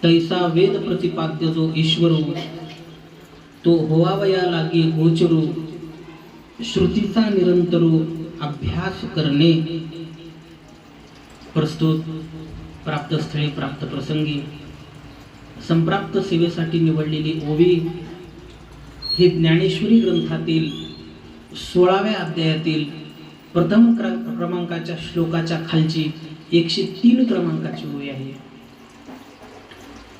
तैसा वेद प्रतिपाद्य जो ईश्वरू, तो होवावया लागे गोचरू, श्रुतीचा निरंतरू अभ्यास करणे. प्रस्तुत प्राप्त स्थळी प्राप्त प्रसंगी संप्राप्त सेवेसाठी निवडलेली ओवी ही ज्ञानेश्वरी ग्रंथातील 16व्या अध्यायातील प्रथम क्रमांकाच्या श्लोकाच्या खालची 103 क्रमांकाची ओवी आहे.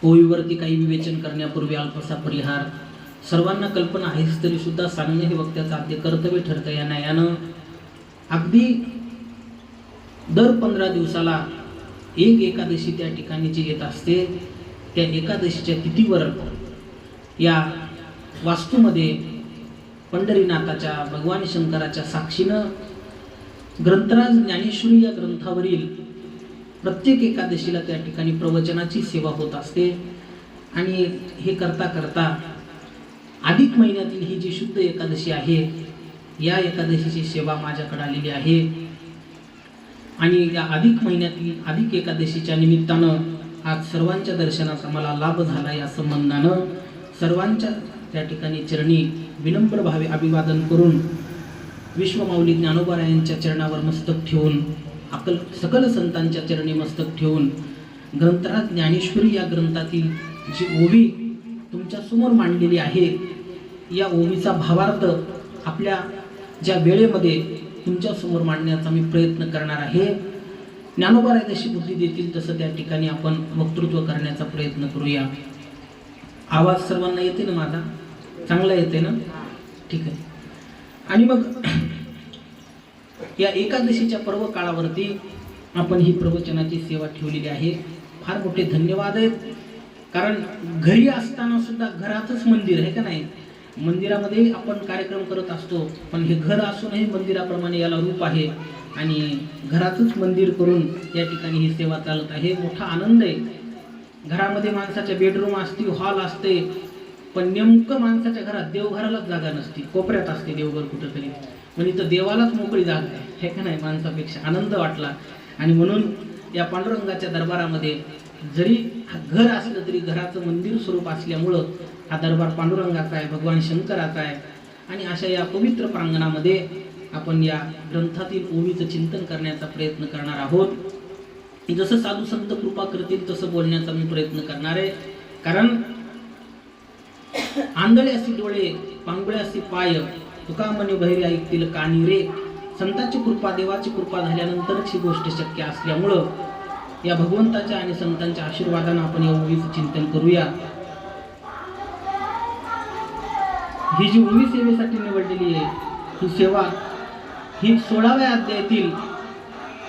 ओवीवरती काही विवेचन करण्यापूर्वी अल्पसा परिहार. सर्वांना कल्पना आहेच तरी सुद्धा सांगणे हे वक्त्याचं आद्य कर्तव्य ठरतं. या न्यायानं अगदी दर 15 दिवसाला एक एकादशी त्या ठिकाणी जी येत असते, त्या एकादशीच्या तिथीवर या वास्तूमध्ये पंढरीनाथाच्या भगवान शंकराच्या साक्षीनं ग्रंथराज ज्ञानेश्वरी या ग्रंथावरील प्रत्येक एकादशीला त्या ठिकाणी प्रवचनाची सेवा होत असते. आणि हे करता करता अधिक महिन्यातील ही जी शुद्ध एकादशी आहे, या एकादशीची सेवा माझ्याकडे आलेली आहे. आणि या अधिक महिन्यातील अधिक एकादशीच्या निमित्तानं आज सर्वांच्या दर्शनाचा मला लाभ झाला. या संबंधानं सर्वांच्या त्या ठिकाणी चरणी विनम्र भावे अभिवादन करून विश्वमाऊली ज्ञानोबारायांच्या चरणावर मस्तक ठेवून, सकल संतांच्या चरणी मस्तक ठेवून ग्रंथराज ज्ञानेश्वरी या ग्रंथातील जी ओवी तुमच्या समोर मांडलेली आहे, या ओवीचा भावार्थ आपल्या ज्या वेळेमध्ये तुमच्या समोर मांडण्याचा मी प्रयत्न करणार आहे. ज्ञानोबाराय जशी बुद्धी देतील तसं त्या ठिकाणी आपण वक्तृत्व करण्याचा प्रयत्न करूया. आवाज सर्वांना येते ना? माझा चांगला येते ना? ठीक आहे. आणि मग या एकादशीच्या पर्व काळावरती आपण ही प्रवचनाची सेवा ठेवलेली आहे. फार मोठे धन्यवाद आहेत. कारण घरी असताना सुद्धा घरातच मंदिर आहे का नाही, मंदिरामध्ये आपण कार्यक्रम करत असतो, पण हे घर असूनही मंदिराप्रमाणे याला रूप आहे. आणि घरातच मंदिर करून या ठिकाणी ही सेवा चालत आहे. मोठा आनंद आहे. घरामध्ये माणसाच्या बेडरूम असते, हॉल असते, पण नेमकं माणसाच्या घरात देवघरालाच जागा नसते, कोपऱ्यात असते देवघर कुठंतरी. पण इथं देवालाच मोकळी जागा आहे, हे का नाही? माणसापेक्षा आनंद वाटला. आणि म्हणून या पांडुरंगाच्या दरबारामध्ये जरी घर असलं तरी घराचं मंदिर स्वरूप असल्यामुळं हा दरबार पांडुरंगाचा आहे, भगवान शंकराचा आहे. आणि अशा या पवित्र प्रांगणामध्ये आपण या ग्रंथातील ओवीचं चिंतन करण्याचा प्रयत्न करणार आहोत. जसं साधू संत कृपा करतील तसं बोलण्याचा मी प्रयत्न करणार आहे. कारण आंधळे असे डोळे, पांगुळे असे पाय, तुका म्हणे बहिरे ऐकतील कानी रे. संतांची कृपा, देवाची कृपा झाल्यानंतरच ही गोष्ट शक्य असल्यामुळं या भगवंताच्या आणि संतांच्या आशीर्वादानं आपण या ओवीचं चिंतन करूया. ही जी ओवी सेवेसाठी निवडलेली आहे, ही सेवा ही 16व्या अध्यायातील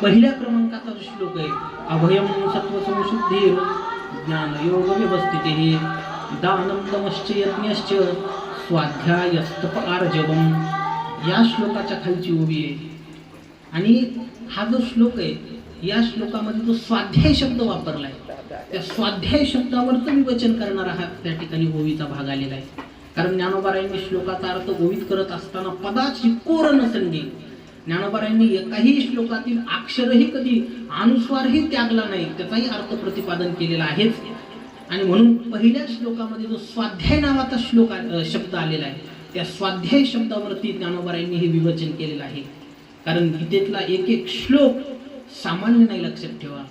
पहिल्या क्रमांकाचा श्लोक आहे. अभयम सत्व संशुद्धीर ज्ञान योग व्यवस्थिते दानम दमश्च यज्ञश्च स्वाध्यायस्तप आर्जवम. या श्लोकाच्या खालची ओवी आहे. आणि हा जो श्लोक आहे, या श्लोकामध्ये जो स्वाध्याय शब्द वापरलाय, त्या स्वाध्याय शब्दावरच विवेचन करणारा हा त्या ठिकाणी ओवीचा भाग आलेला आहे. कारण ज्ञानोबारायांनी श्लोकाचा अर्थ ओवीत करत असताना पदाची कोर नसंगी, ज्ञानोबारायांनी एकाही श्लोकातील अक्षरही कधी अनुस्वारही त्यागला नाही, त्याचाही अर्थ प्रतिपादन केलेला आहेच. आणि म्हणून पहिल्या श्लोकामध्ये जो स्वाध्याय नावाचा शब्द आलेला आहे, त्या स्वाध्याय शब्दावरती ज्ञानोबारायांनी हे विवेचन केलेलं आहे. कारण गीतेतला एक एक श्लोक सामान्य नाही, लक्षात ठेवा.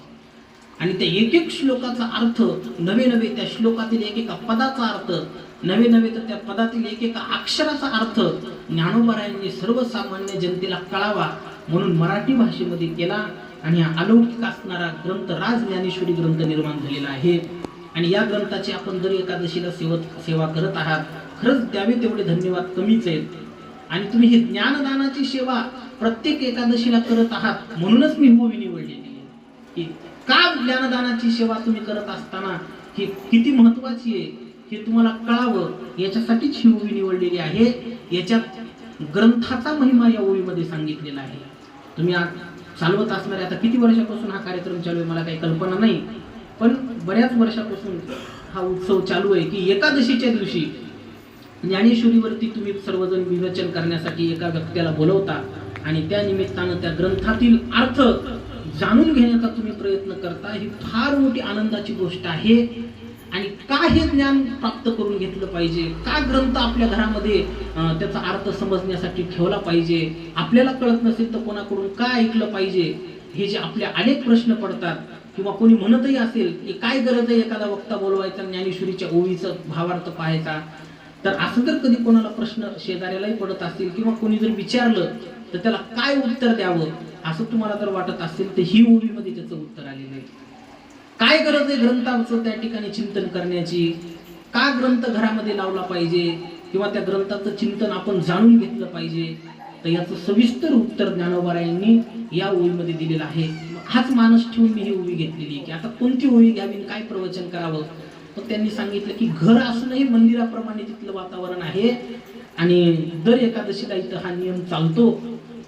आणि त्या एक एक श्लोकाचा अर्थ नवे नवे, त्या श्लोकातील एक एका पदाचा अर्थ नवे नवे, तर त्या पदातील एक एका अक्षराचा अर्थ ज्ञानोबारायांनी सर्वसामान्य जनतेला कळावा म्हणून मराठी भाषेमध्ये केला. आणि हा अलौकिक असणारा ग्रंथ राज ज्ञानेश्वरी ग्रंथ निर्माण झालेला आहे. आणि या ग्रंथाची आपण दर एकादशीला सेवा करत आहात. खरंच द्यावे तेवढे धन्यवाद कमीच आहेत. आणि तुम्ही ही ज्ञानदानाची सेवा प्रत्येक एकादशीला करत आहात म्हणूनच मी ओवी निवडलेली आहे. की का ज्ञानदानाची सेवा तुम्ही करत असताना ही किती महत्वाची आहे हे तुम्हाला कळावं, याच्यासाठीच ही ओवी निवडलेली आहे. याच्यात ग्रंथाचा महिमा या ओवीमध्ये सांगितलेला आहे. तुम्ही आज चालवत असणारे, आता किती वर्षापासून हा कार्यक्रम चालू आहे मला काही कल्पना नाही, पण बऱ्याच वर्षापासून हा उत्सव चालू आहे की एकादशीच्या दिवशी ज्ञानेश्वरीवरती तुम्ही सर्वजण विवेचन करण्यासाठी एका व्यक्तीला बोलवता आणि त्या निमित्तानं त्या ग्रंथातील अर्थ जाणून घेण्याचा तुम्ही प्रयत्न करता. ही फार मोठी आनंदाची गोष्ट आहे. आणि का हे ज्ञान प्राप्त करून घेतलं पाहिजे, का ग्रंथ आपल्या घरामध्ये त्याचा अर्थ समजण्यासाठी ठेवला पाहिजे, आपल्याला कळत नसेल तर कोणाकडून काय ऐकलं पाहिजे, हे जे आपले अनेक प्रश्न पडतात. किंवा कोणी म्हणतही असेल की काय गरज आहे एखादा वक्ता बोलवायचा, ज्ञानेश्वरीच्या ओवीचं भावार्थ पाहायचा, तर असं जर कधी कोणाला प्रश्न शेजाऱ्यालाही पडत असतील किंवा कोणी जर विचारलं तर त्याला काय उत्तर द्यावं असं तुम्हाला जर वाटत असेल तर ही ओवीमध्ये त्याचं उत्तर आलेलं आहे. काय गरज आहे ग्रंथाचं त्या ठिकाणी चिंतन करण्याची, का ग्रंथ घरामध्ये लावला पाहिजे किंवा त्या ग्रंथाचं चिंतन आपण जाणून घेतलं पाहिजे, तर याचं सविस्तर उत्तर ज्ञानोबारायांनी या ओवीमध्ये दिलेलं आहे. हाच मानस ठेवून मी ही ओवी घेतलेली आहे की आता कोणती ओवी घ्यावी, काय प्रवचन करावं. तर त्यांनी सांगितलं की घर असूनही मंदिराप्रमाणे तिथलं वातावरण आहे आणि दर एकादशीला इथं हा नियम चालतो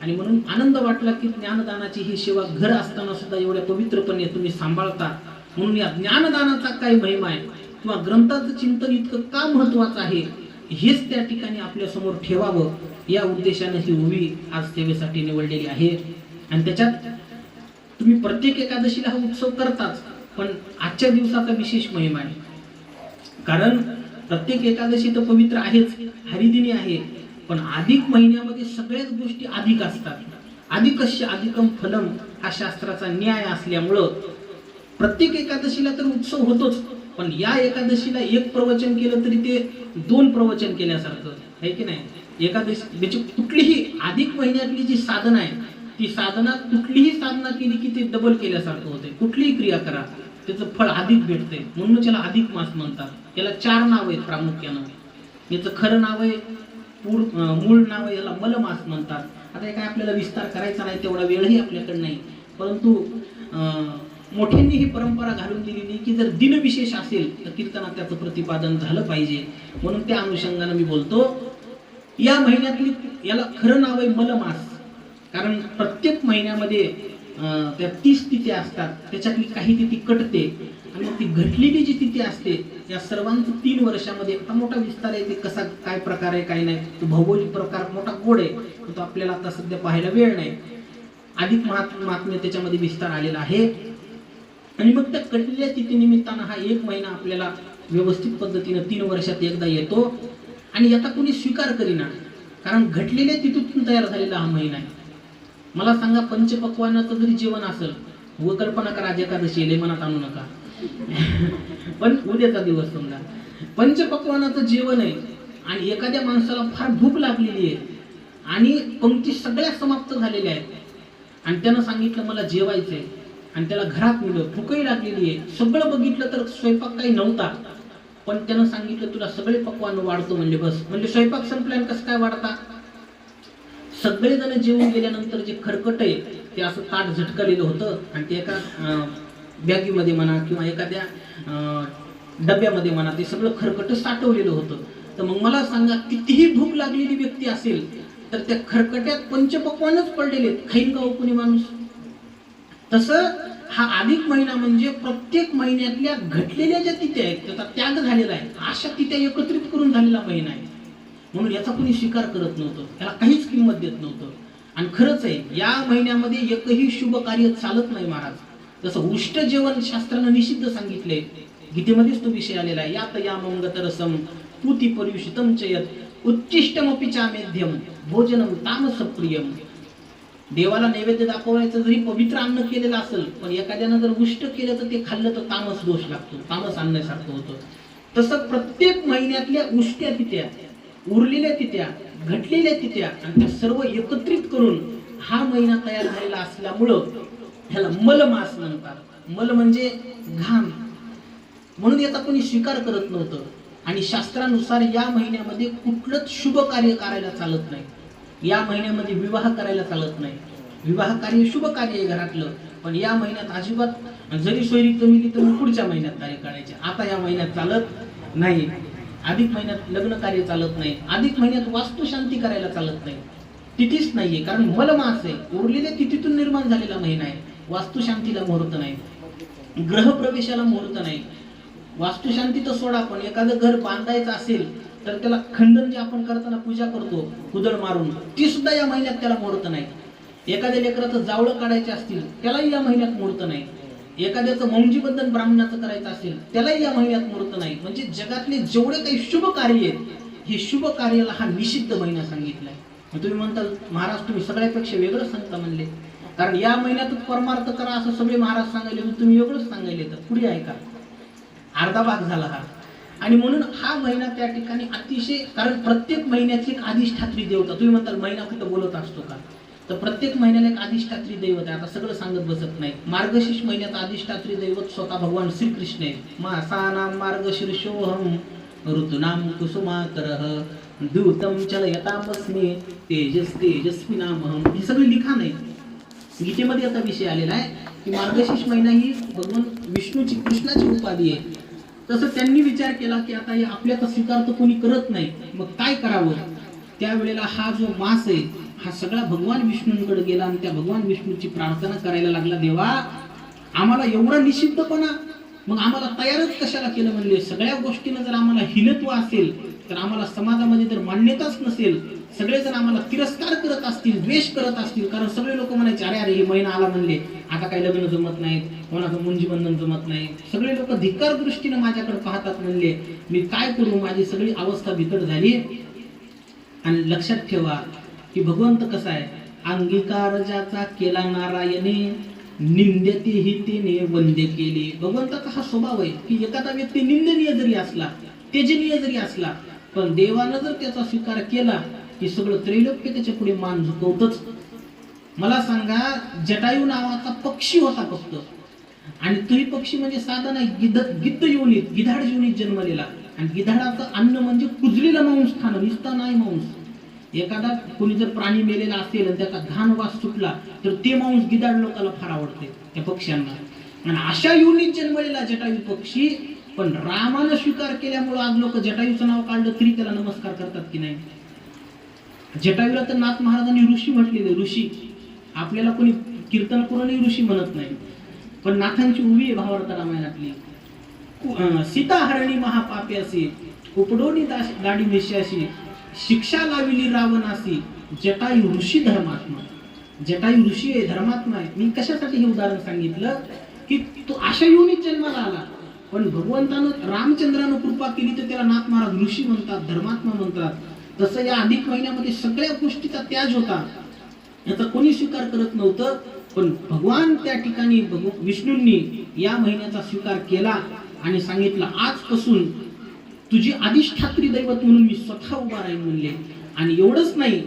आणि म्हणून आनंद वाटला की ज्ञानदानाची ही सेवा घर असताना सुद्धा एवढ्या पवित्रपणे तुम्ही सांभाळता. म्हणून या ज्ञानदानाचा काय महिमा आहे किंवा ग्रंथाचं चिंतन इतकं का महत्वाचं आहे हेच त्या ठिकाणी आपल्या समोर ठेवावं या उद्देशाने ही ओवी आज सेवेसाठी निवडलेली आहे. आणि त्याच्यात तुम्ही प्रत्येक एकादशीला हा उत्सव करताच, पण आजच्या दिवसाचा विशेष महिमा आहे. कारण प्रत्येक एकादशी तर पवित्र आहेच, हरिदिनी आहे, पण अधिक महिन्यामध्ये सगळ्याच गोष्टी अधिक असतात. अधिकस्य अधिकम फलम हा शास्त्राचा न्याय असल्यामुळं प्रत्येक एकादशीला तर उत्सव होतोच, पण या एकादशीला एक प्रवचन केलं तरी ते 2 प्रवचन केल्यासारखं आहे की नाही. एकादशी म्हणजे कुठलीही अधिक महिन्यातली जी साधना आहे ती साधना कुठलीही साधना केली की ते डबल केल्यासारखं होते. कुठलीही क्रिया करा त्याचं फळ अधिक भेटते, म्हणून त्याला अधिक मास म्हणतात. याला 4 नाव आहेत प्रामुख्यानं. याचं खरं नाव आहे, मूळ नाव आहे, याला मलमास म्हणतात. आता हे काय आपल्याला विस्तार करायचा नाही, तेवढा वेळही आपल्याकडे नाही, परंतु मोठ्यांनी ही परंपरा घालून दिलेली की जर दिनविशेष असेल तर कीर्तनात त्याचं प्रतिपादन झालं पाहिजे. म्हणून त्या अनुषंगाने मी बोलतो. या महिन्यातली याला खरं नाव आहे मलमास, कारण प्रत्येक महिन्यामध्ये त्या 30 तिथ्या असतात, त्याच्यातली काही तिथी कटते आणि मग ती घटलेली जी तिथी असते या सर्वांचं 3 वर्षामध्ये आता मोठा विस्तार आहे. ते कसा काय प्रकार आहे काय नाही, तो भौगोलिक प्रकार मोठा गोड आहे, तो आपल्याला आता सध्या पाहायला वेळ नाही. अधिक महात्म्य त्याच्यामध्ये विस्तार आलेला आहे. आणि मग त्या कटलेल्या तिथी निमित्तानं हा 1 महिना आपल्याला व्यवस्थित पद्धतीनं 3 वर्षात एकदा येतो आणि याचा कोणी स्वीकार करीना, कारण घटलेल्या तिथीतून तयार झालेला हा महिना आहे. मला सांगा, पंचपक्वानाचं जरी जेवण असेल, व कल्पना करा आज एकादशी येईल, मनात आणू नका पण उद्याचा दिवस समजा पंचपक्वानाचं जेवण आहे आणि एखाद्या माणसाला फार भूक लागलेली आहे आणि पंक्ती सगळ्या समाप्त झालेल्या आहेत आणि त्यानं सांगितलं मला जेवायचंय आणि त्याला घरात नेलं, भूकही लागलेली आहे, सगळं बघितलं तर स्वयंपाक काही नव्हता, पण त्यानं सांगितलं तुला सगळे पक्वान वाढतो म्हणजे बस, म्हणजे स्वयंपाक संपल्यानं कसं काय वाढता. सगळेजण जेवून गेल्यानंतर जे खरकट आहे ते असं ताट झटकलेलं होतं आणि ते एका बॅगीमध्ये म्हणा किंवा एखाद्या डब्यामध्ये म्हणा ते सगळं खरकट साठवलेलं होतं. तर मग मला सांगा, कितीही भूक लागलेली व्यक्ती असेल तर त्या खरकट्यात पंचपक्वानच पडलेले, खाईन का कोणी माणूस. तसं हा अधिक महिना म्हणजे प्रत्येक महिन्यातल्या घटलेल्या ज्या तिथ्या आहेत त्याचा त्याग झालेला आहे, अशा तिथ्या एकत्रित करून झालेला महिना आहे. म्हणून याचा कोणी स्वीकार करत नव्हतं, त्याला काहीच किंमत देत नव्हतं. आणि खरंच आहे, या महिन्यामध्ये एकही शुभ कार्य चालत नाही महाराज. जसं उष्ट जेवण शास्त्रानं निषिद्ध सांगितलंय, गीतेमध्येच तो विषय आलेला आहे. यात या मंगतरसम पूती पर्युषितम चयत उच्चिष्टमपि चामेध्यम भोजनम तामसप्रियम. देवाला नैवेद्य दाखवायचं जरी पवित्र अन्न केलेलं असेल, पण एखाद्यानं जर उष्ट केलं तर ते खाल्लं तर तामस दोष लागतो, तामस आणण्यासारखं होतं. तसं प्रत्येक महिन्यातल्या उष्ट्या तिथ्या, उरलेल्या तिथ्या, घटलेल्या तिथ्या आणि त्या सर्व एकत्रित करून हा महिना तयार झालेला असल्यामुळं ह्याला मलमास म्हणतात. मल म्हणजे घाम, म्हणून याचा कोणी स्वीकार करत नव्हतं. आणि शास्त्रानुसार या महिन्यामध्ये कुठलंच शुभ कार्य करायला चालत नाही. या महिन्यामध्ये विवाह करायला चालत नाही. विवाह कार्य शुभ कार्य आहे घरातलं, पण या महिन्यात अजिबात जरी सोयरी जमिली तर पुढच्या महिन्यात कार्य करायचे. आता या महिन्यात चालत नाही. अधिक महिन्यात लग्न कार्य चालत नाही. अधिक महिन्यात वास्तुशांती करायला चालत नाही. तिथीच नाहीये, कारण मलमास आहे, उरलेल्या तिथीतून निर्माण झालेला महिना आहे. वास्तुशांतीला मुहूर्त नाही, ग्रहप्रवेशाला मुहूर्त नाही. वास्तुशांती तर सोडा, पण एखादं घर बांधायचं असेल तर त्याला खंडन जे आपण करताना पूजा करतो कुदळ मारून, ती सुद्धा या महिन्यात त्याला मुहूर्त नाही. एखाद्या लेकराचं जावळं काढायचे असतील त्यालाही या महिन्यात मुहूर्त नाही. एखाद्याचं मौंजीबंधन ब्राह्मणाचं करायचं असेल त्यालाही या महिन्यात मुहूर्त नाही. म्हणजे जगातले जेवढे काही शुभ कार्य आहेत हे शुभ कार्याला हा निषिद्ध महिना सांगितलाय. तुम्ही म्हणताल महाराज तुम्ही सगळ्यापेक्षा वेगळं सांगता म्हणले, कारण या महिन्यातच परमार्थ करा असं सगळे महाराज सांगायले, तुम्ही वेगळंच सांगायले. तर पुढे ऐका, अर्धा भाग झाला हा. आणि म्हणून हा महिना त्या ठिकाणी अतिशय, कारण प्रत्येक महिन्याची एक अधिष्ठात्री देवता, तुम्ही म्हणताल महिना कुठं बोलत असतो का, तर प्रत्येक महिन्याला एक अधिष्ठात्री दैवत आहे. आता सगळं सांगत बसत नाही. मार्गशीर्ष महिन्यात अधिष्ठात्री दैवत स्वतः भगवान श्रीकृष्ण आहे. मासानाम मार्गशीर्षोहम ऋतूनाम कुसुमाकरः दूतम चलयतामस्मि तेजस्वी नामहम. ही सगळी लिखाण आहे. गीतेमध्ये आता विषय आलेला आहे की मार्गशीर्ष महिना ही भगवान विष्णूची कृष्णाची उपाधी आहे. तसं त्यांनी विचार केला की आता हे आपल्याचा स्वीकार तर कोणी करत नाही, मग काय करावं. त्यावेळेला हा जो मास आहे हा सगळा भगवान विष्णूंकडे गेला आणि त्या भगवान विष्णूची प्रार्थना करायला लागला, देवा आम्हाला एवढा निषिद्धपणा, मग आम्हाला तयारच कशाला केलं म्हणले. सगळ्या गोष्टीनं जर आम्हाला हिनत्व असेल तर आम्हाला समाजामध्ये जर मान्यताच नसेल, सगळेजण आम्हाला तिरस्कार करत असतील, द्वेष करत असतील, कारण सगळे लोक म्हणायचे अरे अरे हे महिना आला म्हणले आता काही लग्न जमत नाहीत, कोणाचं मुंजीबंधन जमत नाही, सगळे लोक धिक्कार दृष्टीने माझ्याकडे पाहतात म्हणले, मी काय करू, माझी सगळी अवस्था बिकट झाली. आणि लक्षात ठेवा की भगवंत कसा आहे, अंगीकार ज्याचा केला नारायणे निंद्यतेही तिने वंद्य केली. भगवंताचा हा स्वभाव आहे की एखादा व्यक्ती निंदनीय जरी असला, तेजनीय जरी असला, पण देवानं जर त्याचा स्वीकार केला की सगळं त्रैलोक्य त्याच्या पुढे मान झुकवतच. मला सांगा, जटायू नावाचा पक्षी होता फक्त, आणि तोही पक्षी म्हणजे साधा नाही, गिद्ध योनीत, गिधाड योनीत जन्मलेला. आणि गिधाडाचं अन्न म्हणजे कुजलेला मांस खाणं, निस्ता नाही मांस. एखादा कोणी जर प्राणी मेलेला असेल आणि त्याचा घाण वास सुटला तर ते मांस गिधाड लोकांना फार आवडते, त्या पक्ष्यांना. आणि अशा योनीत जन्मलेला जटायू पक्षी, पण रामानं स्वीकार केल्यामुळे आज लोक जटायूचं नाव काढलं तरी त्याला नमस्कार करतात की नाही. जटायूला तर नाथ महाराजांनी ऋषी म्हटलेले. ऋषी आपल्याला कोणी कीर्तन करूनही ऋषी म्हणत नाही, पण नाथांची उभी आहे भावार्थ रामायणातली. सीता हरणी महापाप्यासी उपडोनी गाडी मिश्याशी शिक्षा लाविली रावणासी जटायू ऋषी धर्मात्मा. जटायू ऋषी आहे, धर्मात्मा आहे. मी कशासाठी हे उदाहरण सांगितलं की तो अशा योनीत जन्माला आला, पण भगवंतानं रामचंद्रानं कृपा केली तर त्याला नाथ महाराज ऋषी म्हणतात, धर्मात्मा म्हणतात. तसं या अधिक महिन्यामध्ये सगळ्या गोष्टीचा त्याज होता, याचा कोणी स्वीकार करत नव्हतं, पण भगवान त्या ठिकाणी विष्णूंनी या महिन्याचा स्वीकार केला आणि सांगितलं आजपासून तुझी अधिष्ठात्री दैवत म्हणून मी स्वतः उभा राहीन म्हणले. आणि एवढंच नाही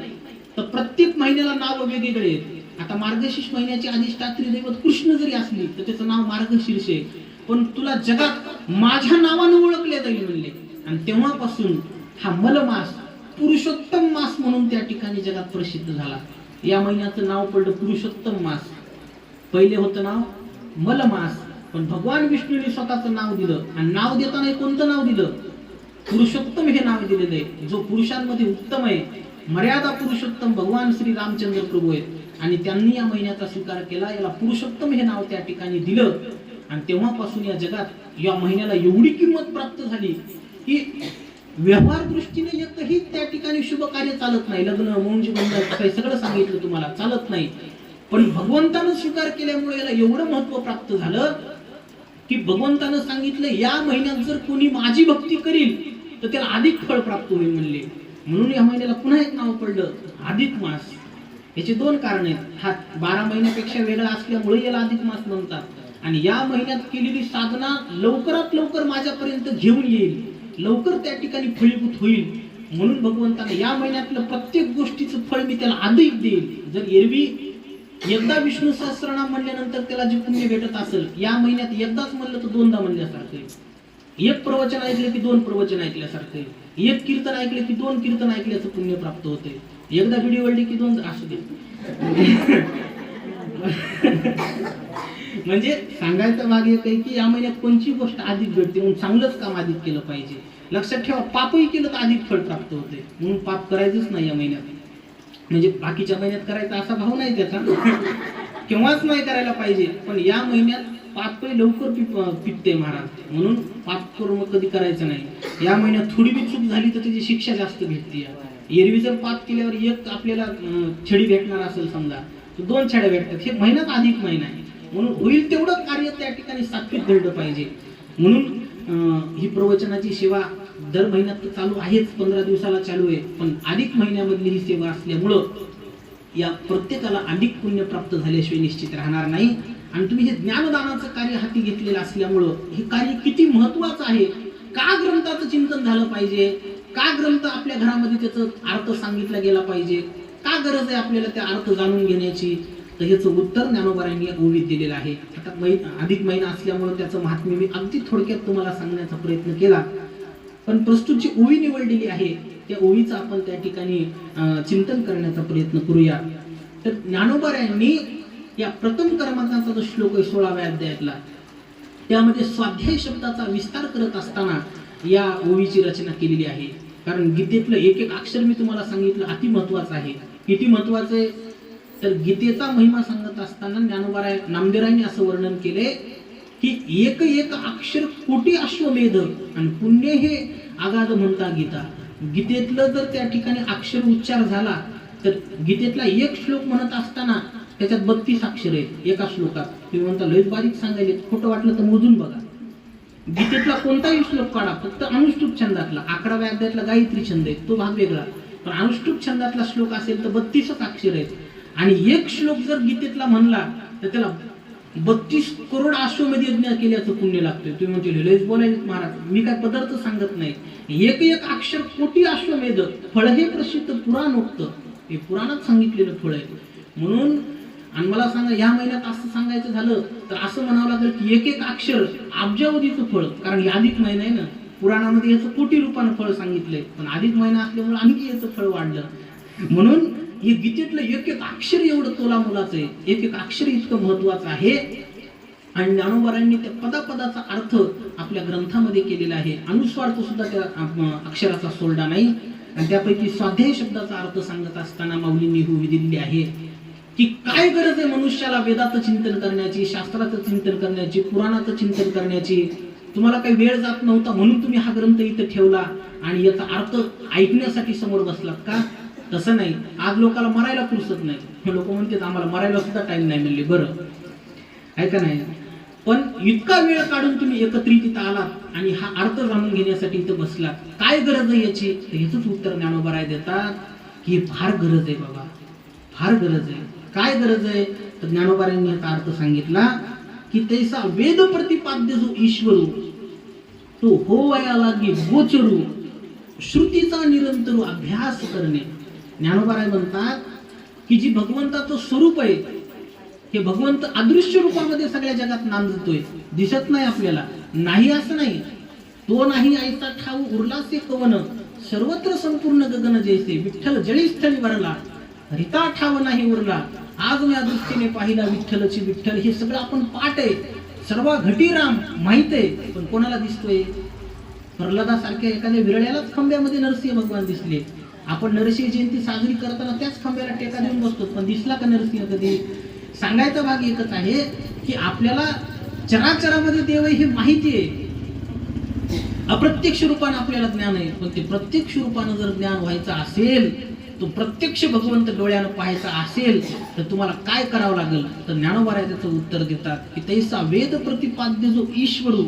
तर प्रत्येक महिन्याला नाव वेगवेगळे आहेत. आता मार्गशीर्ष महिन्याची अधिष्ठात्री दैवत कृष्ण जरी असली तर त्याचं नाव मार्गशीर्ष आहे, पण तुला जगात माझ्या नावानं ओळखले जाईल म्हणले. आणि तेव्हापासून हा मलमास पुरुषोत्तम मास म्हणून त्या ठिकाणी जगात प्रसिद्ध झाला. या महिन्याचं नाव पडलं पुरुषोत्तम मास. पहिले होतं नाव मलमास, पण भगवान विष्णूने स्वतःचं नाव दिलं. आणि नाव देताना कोणतं नाव दिलं, पुरुषोत्तम हे नाव दिलेलं आहे. जो पुरुषांमध्ये उत्तम आहे, मर्यादा पुरुषोत्तम भगवान श्री रामचंद्र प्रभू आहेत, आणि त्यांनी या महिन्याचा स्वीकार केला, याला पुरुषोत्तम हे नाव त्या ठिकाणी दिलं. आणि तेव्हापासून या जगात या महिन्याला एवढी किंमत प्राप्त झाली की व्यवहार दृष्टीने एकही त्या ठिकाणी शुभ कार्य चालत नाही. लग्न, मौंजीबंधन काही सगळं सांगितलं तुम्हाला, चालत नाही. पण भगवंतानं स्वीकार केल्यामुळे याला एवढं महत्व प्राप्त झालं की भगवंतानं सांगितलं या महिन्यात जर कोणी माझी भक्ती करील तर त्याला अधिक फळ प्राप्त होईल म्हणले. म्हणून या महिन्याला पुन्हा एक नाव पडलं अधिक मास. याचे दोन कारण आहेत. हा 12 महिन्यापेक्षा वेगळा असल्यामुळे याला अधिक मास म्हणतात. आणि या महिन्यात केलेली साधना लवकरात लवकर माझ्यापर्यंत घेऊन येईल, लवकर त्या ठिकाणी फळीभूत होईल. म्हणून भगवंताने या महिन्यातलं प्रत्येक गोष्टीचं फळ मी त्याला अधिक देईल. जर एरवी एकदा विष्णू सहस्रनाम म्हणल्यानंतर त्याला जे पुण्य भेटत असेल, या महिन्यात एकदाच म्हणलं तर दोनदा म्हणल्यासारखं आहे. एक प्रवचन ऐकलं की 2 प्रवचन ऐकल्यासारखं आहे. एक कीर्तन ऐकलं की 2 कीर्तन ऐकल्याचं पुण्य प्राप्त होते. एकदा व्हिडिओ वळली की 2 असू दे. म्हणजे सांगायचं मागे काही की या महिन्यात कोणची गोष्ट अधिक भेटते म्हणून चांगलंच काम अधिक केलं पाहिजे. लक्षात ठेवा, पापही केलं तर अधिक फळ प्राप्त होते. म्हणून पाप करायचंच नाही या महिन्यात. म्हणजे बाकीच्या महिन्यात करायचा असा भाव नाही त्याचा, केव्हाच नाही करायला पाहिजे. पण या महिन्यात पाप लवकर पिकते महाराज, म्हणून पाप कर्म कधी करायचं नाही. या महिन्यात थोडी बी चूक झाली तर त्याची शिक्षा जास्त भेटते. एरवी जर पाप केल्यावर एक आपल्याला छडी भेटणार असेल समजा, तर 2 छड्या भेटतात. हे महिन्यात अधिक महिना आहे. म्हणून होईल तेवढं कार्य त्या ठिकाणी सात्विक घडलं पाहिजे. म्हणून ही प्रवचनाची सेवा दर महिन्यात तर चालू आहेच, 15 दिवसाला चालू आहे, पण अधिक महिन्यामधली ही सेवा असल्यामुळं या प्रत्येकाला अधिक पुण्य प्राप्त झाल्याशिवाय निश्चित राहणार नाही. आणि तुम्ही हे ज्ञानदानाचं कार्य हाती घेतलेलं असल्यामुळं हे कार्य किती महत्वाचं आहे, का ग्रंथाचं चिंतन झालं पाहिजे, का ग्रंथ आपल्या घरामध्ये त्याचा अर्थ सांगितला गेला पाहिजे, का गरज आहे आपल्याला त्या अर्थ जाणून घेण्याची, तर ह्याचं उत्तर ज्ञानोबारायांनी ओवीत दिलेलं आहे. आता अधिक महिना असल्यामुळे त्याचं महात्म्य मी अगदी थोडक्यात तुम्हाला सांगण्याचा प्रयत्न केला, पण प्रस्तुत जी ओवी निवडलेली आहे त्या ओवीचं आपण त्या ठिकाणी चिंतन करण्याचा प्रयत्न करूया. तर ज्ञानोबारायांनी या प्रथम कर्माचा जो श्लोक आहे 16व्या अध्यायातला, त्यामध्ये स्वाध्याय शब्दाचा विस्तार करत असताना या ओवीची रचना केलेली आहे. कारण गीतेतलं एक एक अक्षर मी तुम्हाला सांगितलं अति महत्वाचं आहे. किती महत्वाचं आहे तर गीतेचा महिमा सांगत असताना नामदेवरायांनी असं वर्णन केले की एक एक अक्षर कोटी अश्वमेध आणि पुण्य हे आगाध म्हणता गीता. गीतेतलं जर त्या ठिकाणी अक्षर उच्चार झाला तर गीतेतला एक श्लोक म्हणत असताना त्याच्यात 32 अक्षर आहेत एका श्लोकात. तुम्ही म्हणता लयच बारीक सांगायले, खोटं वाटलं तर मोजून बघा. गीतेतला कोणताही श्लोक काढा, फक्त अनुष्टुप छंदातला 11व्या अध्यायातला गायत्री छंद आहे तो भाग वेगळा, पण अनुष्टुप छंदातला श्लोक असेल तर 32 अक्षर आहेत. आणि एक श्लोक जर गीतेतला म्हणला तर त्याला 32 करोड अश्वमेध यज्ञ केल्याचं पुण्य लागतंय. तुम्ही म्हणते लयच बोलायचे महाराज, मी काय पदार्थ सांगत नाही. एक एक अक्षर कोटी अश्वमेध, फळ हे प्रसिद्ध पुराणोक्त, हे पुराणात सांगितलेलं फळ आहे. म्हणून आणि मला सांगा या महिन्यात असं सांगायचं झालं तर असं म्हणावं लागेल की एक एक अक्षर अब्जावधीचं फळ, कारण हे अधिक महिना आहे ना, पुराणामध्ये याचं कोटी रूपानं फळ सांगितलंय, पण अधिक महिना असल्यामुळे आणखी याचं फळ वाढलं. म्हणून हे गीतेतलं एक एक अक्षर एवढं तोला मुलाचं आहे, एक एक अक्षर इतकं महत्वाचं आहे. आणि ज्ञानोबारायांनी त्या पदापदाचा अर्थ आपल्या ग्रंथामध्ये केलेला आहे. अनुस्वार्थ सुद्धा त्या अक्षराचा सोडला नाही. आणि त्यापैकी स्वाध्याय शब्दाचा अर्थ सांगत असताना माऊलींनी ही दिलेली आहे की काय गरज आहे मनुष्याला वेदाचं चिंतन करण्याची, शास्त्राचं चिंतन करण्याची, पुराणाचं चिंतन करण्याची. तुम्हाला काही वेळ जात नव्हता म्हणून तुम्ही हा ग्रंथ इथं ठेवला आणि याचा अर्थ ऐकण्यासाठी समोर बसलात का? तसं नाही. आज लोकांना मरायला फुरसत नाही, लोक म्हणतात आम्हाला मरायला सुद्धा टाइम नाही मिळाले, बरं आहे का नाही. पण इतका वेळ काढून तुम्ही एकत्रित इथं आलात आणि हा अर्थ जाणून घेण्यासाठी इथं बसलात, काय गरज आहे याची? तर ह्याच उत्तर ज्ञानोबाराय देतात की फार गरज आहे बाबा, फार गरज आहे. काय गरज आहे तर ज्ञानोबारायांनी याचा अर्थ सांगितला की तैसा वेद प्रतिपाद्य जो ईश्वरू तो होवया लागी गोचरू श्रुतीचा निरंतर अभ्यास करणे. ज्ञानोबाराय म्हणतात की जी भगवंताचं स्वरूप आहे हे भगवंत अदृश्य रूपामध्ये सगळ्या जगात नांदतोय, दिसत नाही आपल्याला, नाही असं नाही. तो नाही ऐसा ठाऊ उरलासे कवन सर्वत्र संपूर्ण गगन जैसे विठ्ठल जळीस्थळी वरला रिता ठाव नाही उरला आज मी दृष्टीने पाहिला विठ्ठलची विठ्ठल. हे सगळं आपण पाठ आहे, सर्व घटीराम माहित आहे, पण कोणाला दिसतोय? प्रल्हादासारख्या एखाद्या विरळ्यालाच खांब्यामध्ये नरसिंह भगवान दिसले. आपण नरसिंह जयंती साजरी करताना त्याच खांब्याला टेका देऊन बसतो, पण दिसला का नरसिंह कधी? सांगायचा भाग एकच आहे की आपल्याला चराचरामध्ये देव हे माहिती आहे, अप्रत्यक्ष रूपाने आपल्याला ज्ञान आहे, पण ते प्रत्यक्ष रूपाने जर ज्ञान व्हायचं असेल, तो प्रत्यक्ष भगवंत डोळ्यानं पाहायचा असेल तर तुम्हाला काय करावं लागेल? तर ज्ञानोबाराय त्याचं उत्तर देतात की तैसा वेद प्रतिपाद्य जो ईश्वरू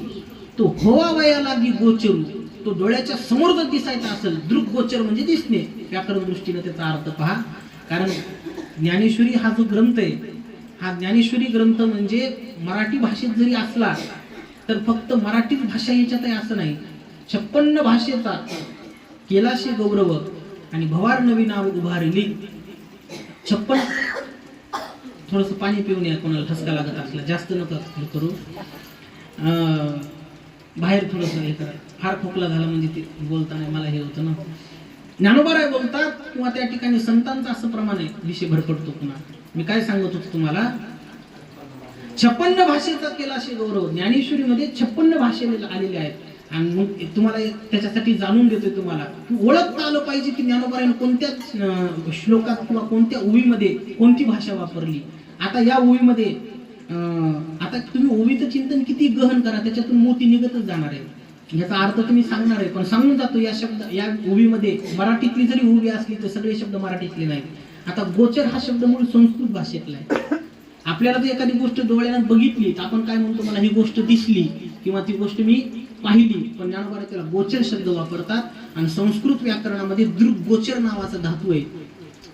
तो होवावया लागी गोचरू. तो डोळ्याच्या समोर जर दिसायचा असेल, दृग्गोचर म्हणजे दिसणे, व्याकरण दृष्टीने त्याचा अर्थ पहा. कारण ज्ञानेश्वरी हा जो ग्रंथ आहे, हा ज्ञानेश्वरी ग्रंथ म्हणजे मराठी भाषेत जरी असला तर फक्त मराठीच भाषा याच्यात आहे असं नाही. 56 भाषेचा केलाशे गौरव आणि भवार नवी नाव उभारली. 56. थोडस पाणी पिऊन या, कोणाला ठसका लागत असला, जास्त नका हे करू. बाहेर थोडस हे करा, फार खोकला झाला म्हणजे ते बोलताना मला हे होतं ना. ज्ञानोबाराय बोलतात किंवा त्या ठिकाणी संतांचं असं प्रमाण आहे, विषय भरपडतो. पुन्हा मी काय सांगत होतो तुम्हाला, 56 भाषेचा केलाशे गौरव. ज्ञानेश्वरीमध्ये 56 भाषेला आलेले आहेत. आणि मग तुम्हाला त्याच्यासाठी जाणून देतोय तुम्हाला की ओळखता आलं पाहिजे की ज्ञानोबारायने कोणत्या श्लोकात किंवा कोणत्या ओवीमध्ये कोणती भाषा वापरली. आता या ओवीमध्ये आता तुम्ही ओवीचं चिंतन किती गहन करा, त्याच्यातून मोती निघतच जाणार आहे. याचा अर्थ तुम्ही सांगणार आहे, पण सांगून जातो या शब्द या ओवीमध्ये मराठीतली जरी ओवी असली तर सगळे शब्द मराठीतले नाहीत. आता गोचर हा शब्द मूळ संस्कृत भाषेतला आहे. आपल्याला जर एखादी गोष्ट डोळ्यानं बघितली तर आपण काय म्हणतो, मला ही गोष्ट दिसली किंवा ती गोष्ट मी पाहिली. पण ज्ञानोबा त्याला गोचर शब्द वापरतात आणि संस्कृत व्याकरणामध्ये दृग्गोचर नावाचा धातू आहे,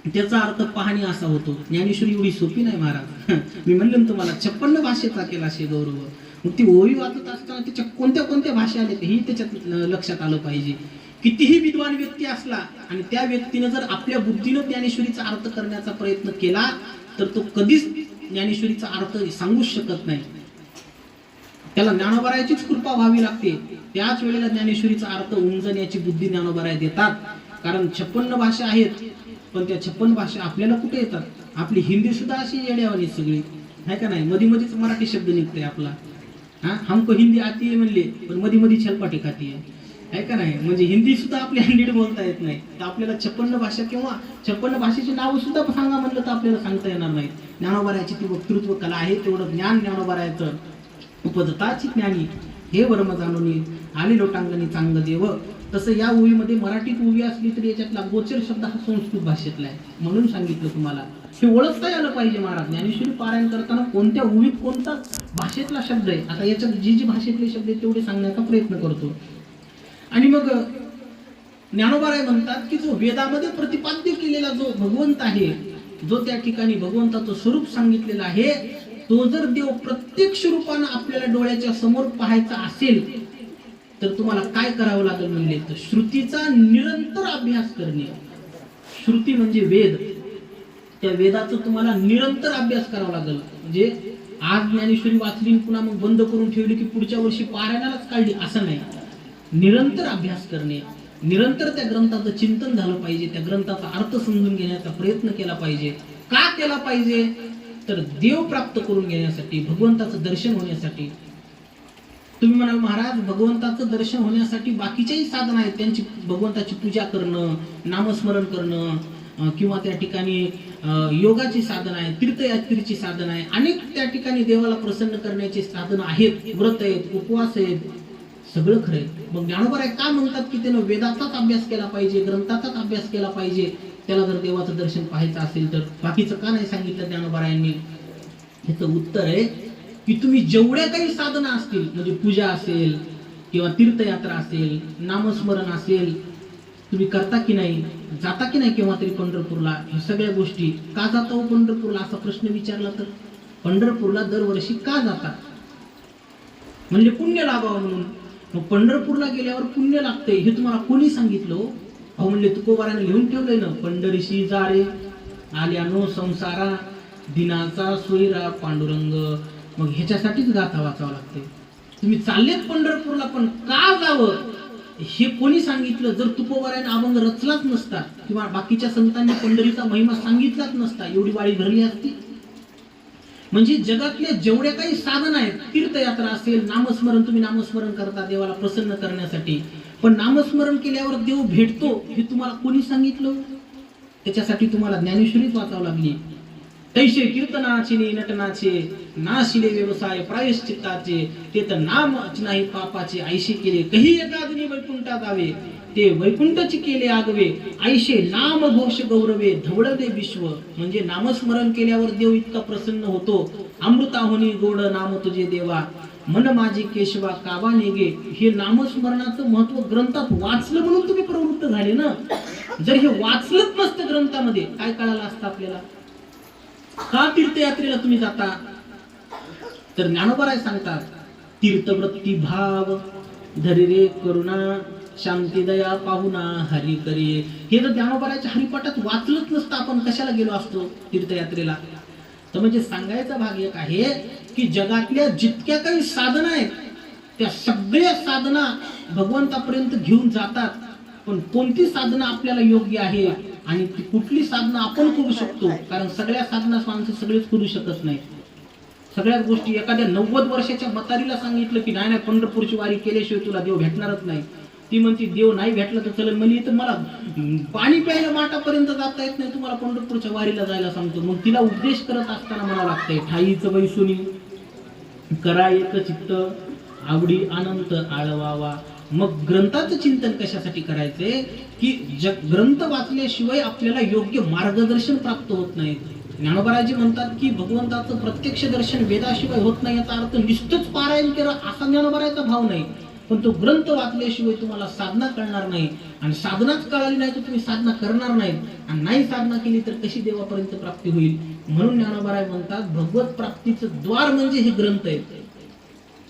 त्याचा अर्थ पाहणी असा होतो. ज्ञानेश्वरी एवढी सोपी नाही महाराज. मी म्हणलं ना तुम्हाला 56 भाषेचा केला शे गौरव. मग ती ओवी वाचत असताना त्याच्या कोणत्या कोणत्या भाषा आल्या हेही त्याच्यात लक्षात आलं पाहिजे. कितीही विद्वान व्यक्ती असला आणि त्या व्यक्तीने जर आपल्या बुद्धीनं ज्ञानेश्वरीचा अर्थ करण्याचा प्रयत्न केला तर तो कधीच ज्ञानेश्वरीचा अर्थ सांगूच शकत नाही. त्याला ज्ञानोबारायाचीच कृपा व्हावी लागते. त्याच वेळेला ज्ञानेश्वरीचा अर्थ उमजण्याची बुद्धी ज्ञानोबाराय देतात. कारण 56 भाषा आहेत, पण त्या 56 भाषा आपल्याला कुठे येतात? आपली हिंदी सुद्धा अशी येड्यावानी सगळी आहे का नाही? मध्ये मध्येच मराठी शब्द निघतोय आपला. हमको हिंदी आती है म्हणले, पण मध्ये मध्ये छलपाटी खाती आहे का नाही? म्हणजे हिंदी सुद्धा आपल्याला नीट बोलता येत नाही. तर आपल्याला 56 भाषा किंवा 56 भाषेची नावं सुद्धा सांगा म्हणलं तर आपल्याला सांगता येणार नाही. ज्ञानोबारायाची ती वक्तृत्व कला आहे, तेवढं ज्ञान ज्ञानोबारायाचं. उपजताची ज्ञानी हे वर्म जाणून आले लोटांगणी चांगलं देव. तसं या ओवीमध्ये मराठीत ओवी असली तरी याच्यातला गोचर शब्द हा संस्कृत भाषेतला आहे, म्हणून सांगितलं तुम्हाला. हे ओळखता आलं पाहिजे महाराज. ज्ञानेश्वरी पारायण करताना कोणत्या ओवीत कोणता भाषेतला शब्द आहे. आता याच्यात जी भाषेतले शब्द आहेत तेवढे सांगण्याचा प्रयत्न करतो. आणि मग ज्ञानोबाराय म्हणतात की जो वेदामध्ये प्रतिपाद्य केलेला जो भगवंत आहे, जो त्या ठिकाणी भगवंताचं स्वरूप सांगितलेलं आहे, तो जर देव प्रत्यक्ष रूपानं आपल्याला डोळ्याच्या समोर पाहायचा असेल तर तुम्हाला काय करावं लागेल म्हणले तर श्रुतीचा निरंतर अभ्यास करणे. श्रुती म्हणजे वेद. त्या वेदाचा तुम्हाला निरंतर अभ्यास करावा लागेल. म्हणजे आज ज्ञानेश्वरी वाचली पुन्हा मग बंद करून ठेवली की पुढच्या वर्षी पारायणालाच काढली असं नाही. निरंतर अभ्यास करणे, निरंतर त्या ग्रंथाचं चिंतन झालं पाहिजे, त्या ग्रंथाचा अर्थ समजून घेण्याचा प्रयत्न केला पाहिजे. का केला पाहिजे तर देव प्राप्त करून घेण्यासाठी, भगवंताचं दर्शन होण्यासाठी. तुम्ही म्हणाल महाराज भगवंताचं दर्शन होण्यासाठी बाकीच्याही साधन आहेत, त्यांची भगवंताची पूजा करणं, नामस्मरण करणं किंवा त्या ठिकाणी योगाची साधन आहे, तीर्थयात्रेची साधन आहे, अनेक त्या ठिकाणी देवाला प्रसन्न करण्याची साधन आहेत, व्रत आहेत, उपवास आहेत, सगळं खरं आहे. मग ज्ञानोबाराय का म्हणतात की त्यानं वेदाचाच अभ्यास केला पाहिजे, ग्रंथाचाच अभ्यास केला पाहिजे त्याला जर देवाचं दर्शन पाहायचं असेल तर? बाकीचं का नाही सांगितलं ज्ञानोबारायांनी? ह्याचं उत्तर आहे की तुम्ही जेवढ्या काही साधना असतील, म्हणजे पूजा असेल किंवा तीर्थयात्रा असेल, नामस्मरण असेल, तुम्ही करता की नाही, जाता की नाही केव्हा तरी पंढरपूरला? ह्या सगळ्या गोष्टी का जाता हो पंढरपूरला असा प्रश्न विचारला तर पंढरपूरला दरवर्षी का जाता? म्हणजे पुण्य लाभावं म्हणून. मग पंढरपूरला गेल्यावर पुण्य लागतंय हे तुम्हाला कोणी सांगितलं? अहो म्हणले तुकोबाराने लिहून ठेवलंय ना, पंढरीशी जारे आल्यानो संसारा दिनाचा सोयरा पांडुरंग. मग ह्याच्यासाठीच गाथा वाचावं लागते. तुम्ही चाललेत पंढरपूरला, पण का जावं हे कोणी सांगितलं? जर तुकोबाराने अभंग रचलाच नसता किंवा बाकीच्या संतांनी पंढरीचा महिमा सांगितलाच नसता, एवढी वाळी भरली असती? म्हणजे जगातल्या जेवढ्या काही साधन आहेत, तीर्थयात्रा असेल, नामस्मरण, तुम्ही नामस्मरण करता देवाला प्रसन्न करण्यासाठी, पण नामस्मरण केल्यावर देव भेटतो हे तुम्हाला कोणी सांगितलं? त्याच्यासाठी तुम्हाला ज्ञानेश्वरीच वाचावं लागली. तैसे कीर्तनाचे नटनाचे नाशिले व्यवसाय प्रायश्चित्ताचे, ते तर नामच नाही पापाचे, ऐशे केले कही एकादनी वैकुंठात आवे, ते वैकुंठची केले आगवे, ऐशे नाम घोष गौरवे धवळले विश्व. म्हणजे नामस्मरण केल्यावर देव इतका प्रसन्न होतो. अमृताहुनी गोड नाम तुझे देवा, मन माझे केशवा कावा नेगे. हे नामस्मरणाचं महत्व ग्रंथात वाचलं म्हणून तुम्ही प्रवृत्त झाले ना. जर हे वाचलंच नसतं ग्रंथामध्ये काय कळालं असतं आपल्याला? का तीर्थयात्रेला तुम्ही जाता? तर ज्ञानोबाराय सांगतात तीर्थवृत्ती भाव धरी रे करुणा, शांती दया पाहुणा हरी करे. हे जर ज्ञानोबारायच्या हरिपाठात वाचलंच नसतं आपण कशाला गेलो असतो तीर्थयात्रेला? तर म्हणजे सांगायचा भाग एक आहे की जगातल्या जितक्या काही साधना आहेत त्या सगळ्या साधना भगवंतापर्यंत घेऊन जातात, पण कोणती साधना आपल्याला योग्य आहे आणि ती कुठली साधना आपण करू शकतो? कारण सगळ्या साधना माणसं सगळेच करू शकत नाही. सगळ्याच गोष्टी एखाद्या 90 वर्षाच्या म्हातारीला सांगितलं की नाही पंढरपूरची वारी केल्याशिवाय तुला देव भेटणारच नाही, ती म्हणती देव नाही भेटला तर चल, म्हणजे तर मला पाणी प्यायला माठापर्यंत जाता येत नाही, तुम्हाला पंढरपूरच्या वारीला जायला सांगतो. मग तिला उपदेश करत असताना मला लागतंय ठाईचं बैसुनी करा एक चित्त आवडी अनंत आळवावा. मग ग्रंथाचं चिंतन कशासाठी करायचंय की ग्रंथ वाचल्याशिवाय आपल्याला योग्य मार्गदर्शन प्राप्त होत नाही. ज्ञानोबाराजी म्हणतात की भगवंताचं प्रत्यक्ष दर्शन वेदाशिवाय होत नाही, याचा अर्थ नुसतंच पारायण केलं असा ज्ञानोबाराचा भाव नाही, पण तो ग्रंथ वाचल्याशिवाय तुम्हाला साधना कळणार नाही, आणि साधनाच कळाली नाही तर तुम्ही साधना करणार नाही, आणि नाही साधना केली तर कशी देवापर्यंत प्राप्ती होईल. म्हणून ज्ञानोबाराय म्हणतात भगवत प्राप्तीचं द्वार म्हणजे हे ग्रंथ आहेत.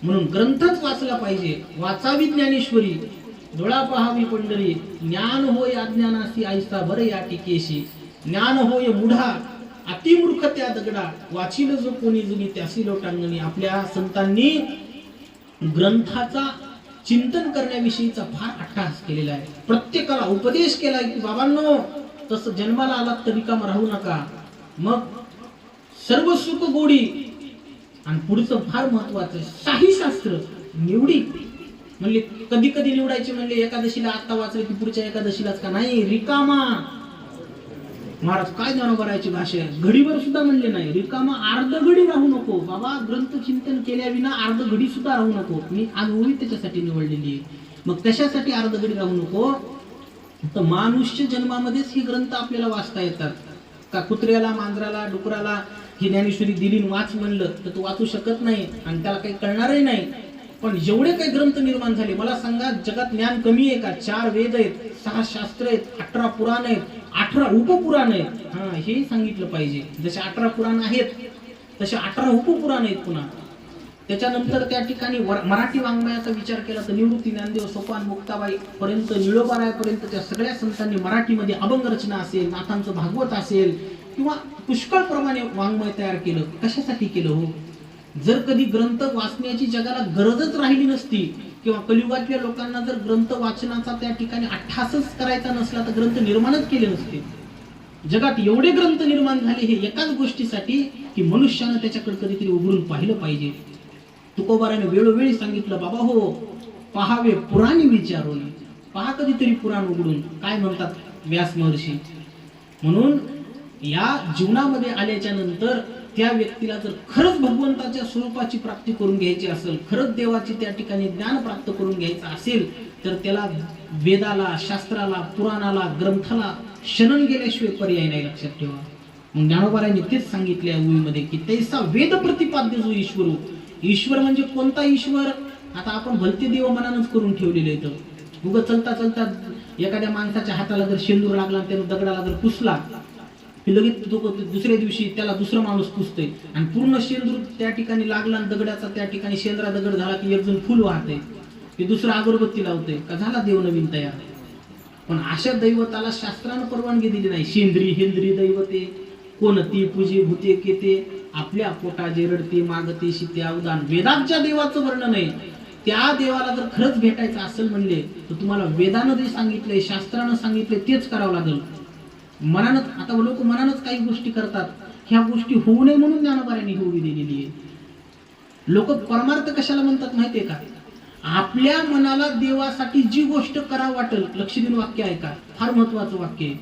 म्हणून ग्रंथच वाचला पाहिजे. वाचावी ज्ञानेश्वरी, डोळा पहावी पंढरी, ज्ञान होय अज्ञानासी ऐसा बर या टिकेशी, ज्ञान होय मुढा अतिमूर्ख त्या दगडा, वाचिल जो कोणी जुनी त्यासी लोटांगणी. आपल्या संतांनी ग्रंथाचा चिंतन करण्याविषयीचा फार अट्टहास केलेला आहे. प्रत्येकाला उपदेश केलाय की बाबांनो, तसं जन्माला आलात तर रिकामा राहू नका, मग सर्व सुख गोडी. आणि पुढचं फार महत्वाचं, शाही शास्त्र निवडी. म्हणले कधी कधी निवडायचे, म्हणले एकादशीला आता वाचले की पुढच्या एकादशीलाच का, नाही रिकामा. महाराज काय ज्ञानोबारायची भाषा आहे, घडीवर सुद्धा म्हणले नाही, रिकामा अर्ध घडी राहू नको बाबा, ग्रंथ चिंतन केल्याविना अर्ध घडी सुद्धा राहू नको. मी आज ओळी त्याच्यासाठी निवडलेली आहे. मग कशासाठी अर्ध घडी राहू नको, तर मानुष्य जन्मामध्येच ही ग्रंथ आपल्याला वाचता येतात. का कुत्र्याला, मांजराला, डुकराला ही ज्ञानेश्वरी दिली वाच म्हणलं तर तो वाचू शकत नाही, आणि त्याला काही कळणारही नाही. पण जेवढे काही ग्रंथ निर्माण झाले, मला सांगा जगात ज्ञान कमी आहे का? 4 वेद आहेत, 6 शास्त्र आहेत, 18 पुराण आहेत, 18 उपपुराण आहेत. हा, हे सांगितलं पाहिजे. जसे 18 पुराण आहेत तसे 18 उपपुराण आहेत. पुन्हा त्याच्यानंतर त्या ठिकाणी मराठी वाङ्मयाचा विचार केला तर निवृत्ती, ज्ञानदेव, सोपान, मुक्ताबाई पर्यंत, निळोबारायपर्यंत त्या सगळ्या संतांनी मराठीमध्ये अभंग रचना असेल, नाथांचं भागवत असेल, किंवा पुष्कळ प्रमाणे वाङ्मय तयार केलं. कशासाठी केलं हो? जर कधी ग्रंथ वाचण्याची जगाला गरजच राहिली नसती, किंवा कलियुगातल्या लोकांना जर ग्रंथ वाचनाचा त्या ठिकाणी अट्टहासच करायचा नसला तर ग्रंथ निर्माणच केले नसते. जगात एवढे ग्रंथ निर्माण झाले हे एकाच गोष्टीसाठी की मनुष्यानं त्याच्याकडे कधीतरी उघडून पाहिलं पाहिजे. तुकोबाराने वेळोवेळी सांगितलं, बाबा हो, पहावे पुराणी विचारून, पहा कधीतरी पुराण उघडून. काय म्हणतात व्यास महर्षी? म्हणून या जीवनामध्ये आल्याच्या नंतर त्या व्यक्तीला जर खरंच भगवंताच्या स्वरूपाची प्राप्ती करून घ्यायची असेल, खरंच देवाची त्या ठिकाणी ज्ञान प्राप्त करून घ्यायचं असेल, तर त्याला वेदाला, शास्त्राला, पुराणाला, ग्रंथाला शरण गेल्याशिवाय पर्याय नाही. लक्षात ठेवा. मग ज्ञानोबारायांनी तेच सांगितले आहे ओळीमध्ये की तैसा वेद प्रतिपाद्य जो ईश्वर. ईश्वर म्हणजे कोणता ईश्वर? आता आपण भलते देव मनानच करून ठेवलेले आहेत. उगं चलता चलता एखाद्या माणसाच्या हाताला जर शेंदूर लागला, त्याने दगडाला जर पुसला, लगेच दुसऱ्या दिवशी त्याला दुसरा माणूस पुसतोय, आणि पूर्ण शेंदूर त्या ठिकाणी लागला, दगडाचा त्या ठिकाणी शेंद्रा दगड झाला की एक जण फुल वाहते, ते दुसरा अगरबत्ती लावते, का झाला देव नवीन तयार. पण अशा दैवताला शास्त्रानं परवानगी दिली नाही. शेंद्री हेंद्री दैवते कोणती पूजे भूते केते, आपल्या पोटा जे रडते मागते शिते अवदान. वेदात ज्या देवाचं वर्णन आहे त्या देवाला जर खरंच भेटायचं असेल म्हणले तर तुम्हाला वेदानं जे सांगितलंय, शास्त्रानं सांगितलंय तेच करावं लागेल. मनानं, आता लोक मनानच काही गोष्टी करतात, ह्या गोष्टी होऊ नये म्हणून ज्ञानोबारायांनी होऊ दिलेली आहे. लोक परमार्थ कशाला म्हणतात माहितीये का? आपल्या मनाला देवासाठी जी गोष्ट करावं वाटेल. लक्ष देऊन वाक्य ऐका, फार महत्वाचं वाक्य आहे,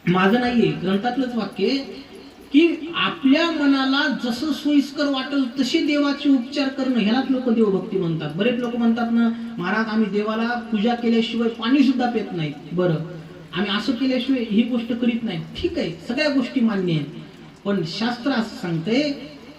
माझं नाहीये, ग्रंथातलंच वाक्य आहे की आपल्या मनाला जसं सोयीस्कर वाटेल तसे देवाचे उपचार करणं, ह्यालाच लोक देवभक्ती म्हणतात. बरेच लोक म्हणतात ना, महाराज आम्ही देवाला पूजा केल्याशिवाय पाणी सुद्धा पित नाही, बरं आम्ही असं केल्याशिवाय ही गोष्ट करीत नाही. ठीक आहे, सगळ्या गोष्टी मान्य आहेत, पण शास्त्र असं सांगते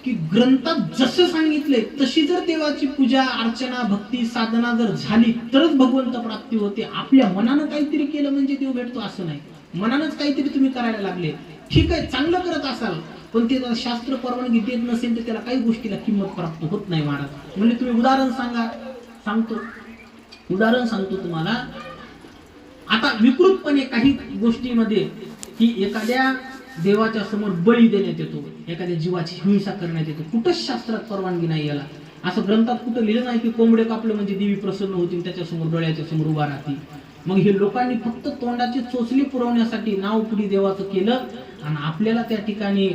की ग्रंथात जसं सांगितलंय तशी जर देवाची पूजा अर्चना भक्ती साधना जर झाली तरच भगवंत प्राप्ती होते. आपल्या मनानं काहीतरी केलं म्हणजे देव भेटतो असं नाही. मनानंच काहीतरी तुम्ही करायला लागले, ठीक आहे, चांगलं करत असाल, पण ते शास्त्र परवानगी देत नसेल तर त्याला काही गोष्टीला किंमत प्राप्त होत नाही. महाराज म्हणजे तुम्ही उदाहरण सांगतो तुम्हाला. आता विकृतपणे काही गोष्टीमध्ये की एखाद्या देवाच्या समोर बळी देण्यात येतो, एखाद्या जीवाची हिंसा करण्यात येतो, कुठंच शास्त्रात परवानगी नाही याला. असं ग्रंथात कुठं लिहिलं नाही की कोंबडे कापलं म्हणजे देवी प्रसन्न होती, त्याच्यासमोर डोळ्याच्या समोर उभा राहते. मग हे लोकांनी फक्त तोंडाची चोचली पुरवण्यासाठी नाव पुढे देवाचं केलं, आणि आपल्याला त्या ठिकाणी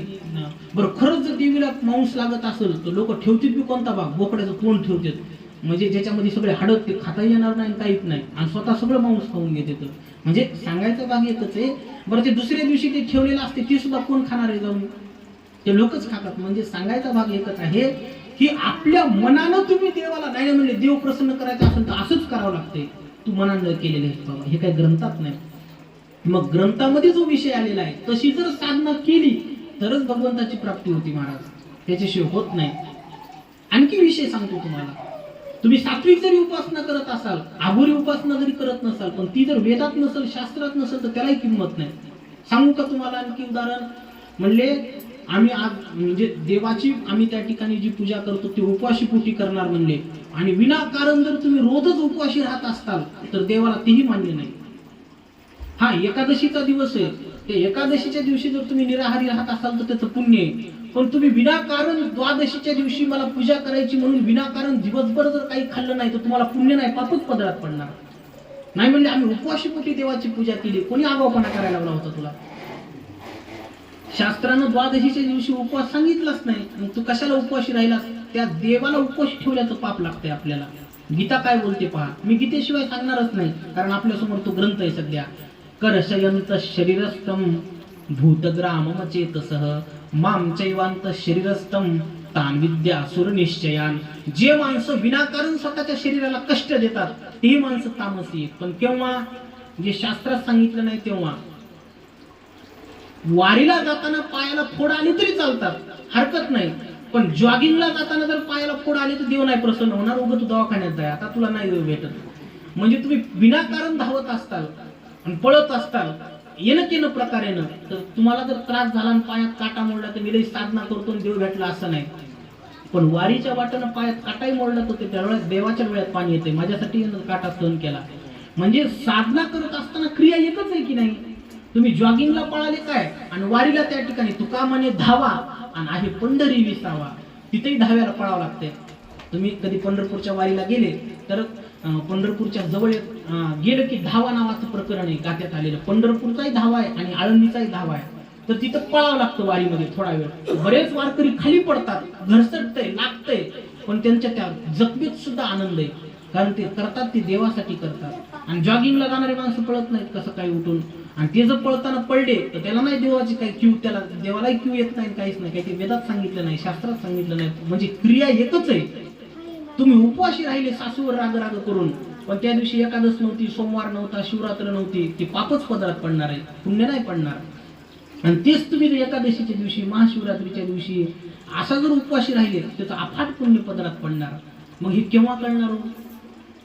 बरं खरंच जर देवीला मांस लागत असेल तर लोक ठेवतील बी कोणता भाग? बोकड्याचं तोंड ठेवतात, म्हणजे ज्याच्यामध्ये सगळे हाडं ते खाता येणार नाही, काहीच नाही, आणि स्वतः सगळं मांस खाऊन घेते. म्हणजे सांगायचं भाग एकच आहे. बरं ते दुसऱ्या दिवशी ते ठेवलेलं असते ते सुद्धा कोण खाणार आहे जाऊन? ते लोकच खातात. म्हणजे सांगायचा भाग एकच आहे की आपल्या मनानं तुम्ही देवाला नाही म्हणले, देव प्रसन्न करायचं असेल तर असंच करावं लागतंय. तू मनानं केलेलं आहे बाबा, हे काही ग्रंथात नाही. मग ग्रंथामध्ये जो विषय आलेला आहे तशी जर साधना केली तरच भगवंताची प्राप्ती होती महाराज, त्याच्याशिवाय होत नाही. आणखी विषय सांगतो तुम्हाला. तुम्ही सात्विक जरी उपासना करत असाल, आघोरी उपासना जरी करत नसाल, पण ती जर वेदात नसेल, शास्त्रात नसेल, तर त्यालाही किंमत नाही. सांगू का तुम्हाला आणखी उदाहरण? म्हणले आम्ही आज म्हणजे देवाची आम्ही त्या ठिकाणी जी पूजा करतो ती उपवाशी पोटी करणार म्हणले, आणि विनाकारण जर तुम्ही रोजच उपवाशी राहत असताल तर देवाला तेही मान्य नाही. हा एकादशीचा दिवस आहे, ते एकादशीच्या दिवशी जर तुम्ही निराहारी राहत असाल तर त्याचं पुण्य आहे. पण तुम्ही विनाकारण द्वादशीच्या दिवशी मला पूजा करायची म्हणून विनाकारण दिवसभर जर काही खाल्लं नाही तर तुम्हाला पुण्य नाही, पापच पदरात पडणार. नाही म्हणजे आम्ही उपवाशी पोटी देवाची पूजा केली, कोणी आगाऊपणा करायला लावला होता तुला? शास्त्रानं द्वादशीच्या दिवशी उपवास सांगितलाच नाही, मग तू कशाला उपवाशी राहिलास? त्या देवाला उपवास ठेवल्याचं पाप लागतंय आपल्याला. गीता काय बोलते पहा, मी गीतेशिवाय सांगणारच नाही, कारण आपल्या समोर तो ग्रंथ आहे सध्या. करशयंत शरीरस्थम भूतग्राममचेतसः मां चैवांत शरीरस्थम तान विद्यासुर निश्चयान. जे माणसं विनाकारण स्वतःच्या शरीराला कष्ट देतात तेही माणसं तामसी आहेत. पण केव्हा? जे शास्त्रात सांगितलं नाही तेव्हा. वारीला जाताना पायाला फोड आली तरी चालतात, हरकत नाही, पण जॉगिंगला जाताना जर पायाला फोड आली तर देव नाही प्रसन्न होणार. उगाच तू दवाखान्यात जाय, आता तुला नाही देव भेटत. म्हणजे तुम्ही विनाकारण धावत असताल आणि पळत असताल येणं केलं प्रकारेनं, तर तुम्हाला जर त्रास झाला आणि पायात काटा मोडला तर मी साधना करतो आणि देव भेटला असं नाही. पण वारीच्या वाटेनं पायात काटाही मोडला तर ते त्यावेळेस देवाच्या वेळात पाणी येते. माझ्यासाठी काटा सहन केला. म्हणजे साधना करत असताना क्रिया एकच आहे की नाही? तुम्ही जॉगिंगला पळाले काय आणि वारीला त्या ठिकाणी तुका म्हणे धावा आणि आहे पंढरी विसावा, तिथेही धाव्याला पळावं लागते. तुम्ही कधी पंढरपूरच्या वारीला गेले तर पंढरपूरच्या जवळ गेलं की धावा नावाचं प्रकरण आहे गात्यात आलेलं. पंढरपूरचाही धावा आहे आणि आळंदीचाही धावा आहे, तर तिथं पळावं लागतं वारीमध्ये थोडा वेळ. बरेच वारकरी खाली पडतात, घरसटतंय, लागतंय, पण त्यांच्या त्या जखमीत सुद्धा आनंद आहे, कारण ते करतात ते देवासाठी करतात. आणि जॉगिंगला जाणारे माणसं पळत नाहीत कसं काही उठून, आणि ते जर पळताना पडले तर त्याला नाही देवाची काही क्यू, त्याला देवालाही क्यू येत नाही, काहीच नाही. काही ते वेदात सांगितलं नाही, शास्त्रात सांगितलं नाही. म्हणजे क्रिया एकच आहे. तुम्ही उपवाशी राहिले सासूवर राग राग करून, पण त्या दिवशी एकादश नव्हती, सोमवार नव्हता, शिवरात्र नव्हती, ते पापच पदरात पडणार आहे, पुण्य नाही पडणार. आणि तेच तुम्ही जर एकादशीच्या दिवशी, महाशिवरात्रीच्या दिवशी असा जर उपवाशी राहिले त्याचं अफाट पुण्य पदरात पडणार. मग हे केव्हा कळणार हो?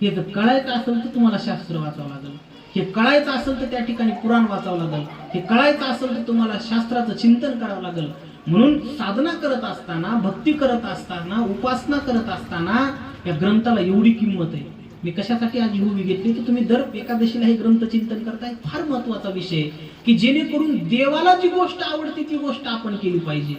हे जर कळायचं असेल तर तुम्हाला शास्त्र वाचावं लागेल, हे कळायचं असेल तर त्या ठिकाणी पुराण वाचावं लागेल, हे कळायचं असेल तर तुम्हाला शास्त्राचं चिंतन करावं लागेल. म्हणून साधना करत असताना, भक्ती करत असताना, उपासना करत असताना या ग्रंथाला एवढी किंमत आहे. मी कशासाठी आज उभी घेतली की तुम्ही दर एकादशीला हे ग्रंथ चिंतन करताय. फार महत्वाचा विषय की जेणेकरून देवाला जी गोष्ट आवडते ती गोष्ट आपण केली पाहिजे.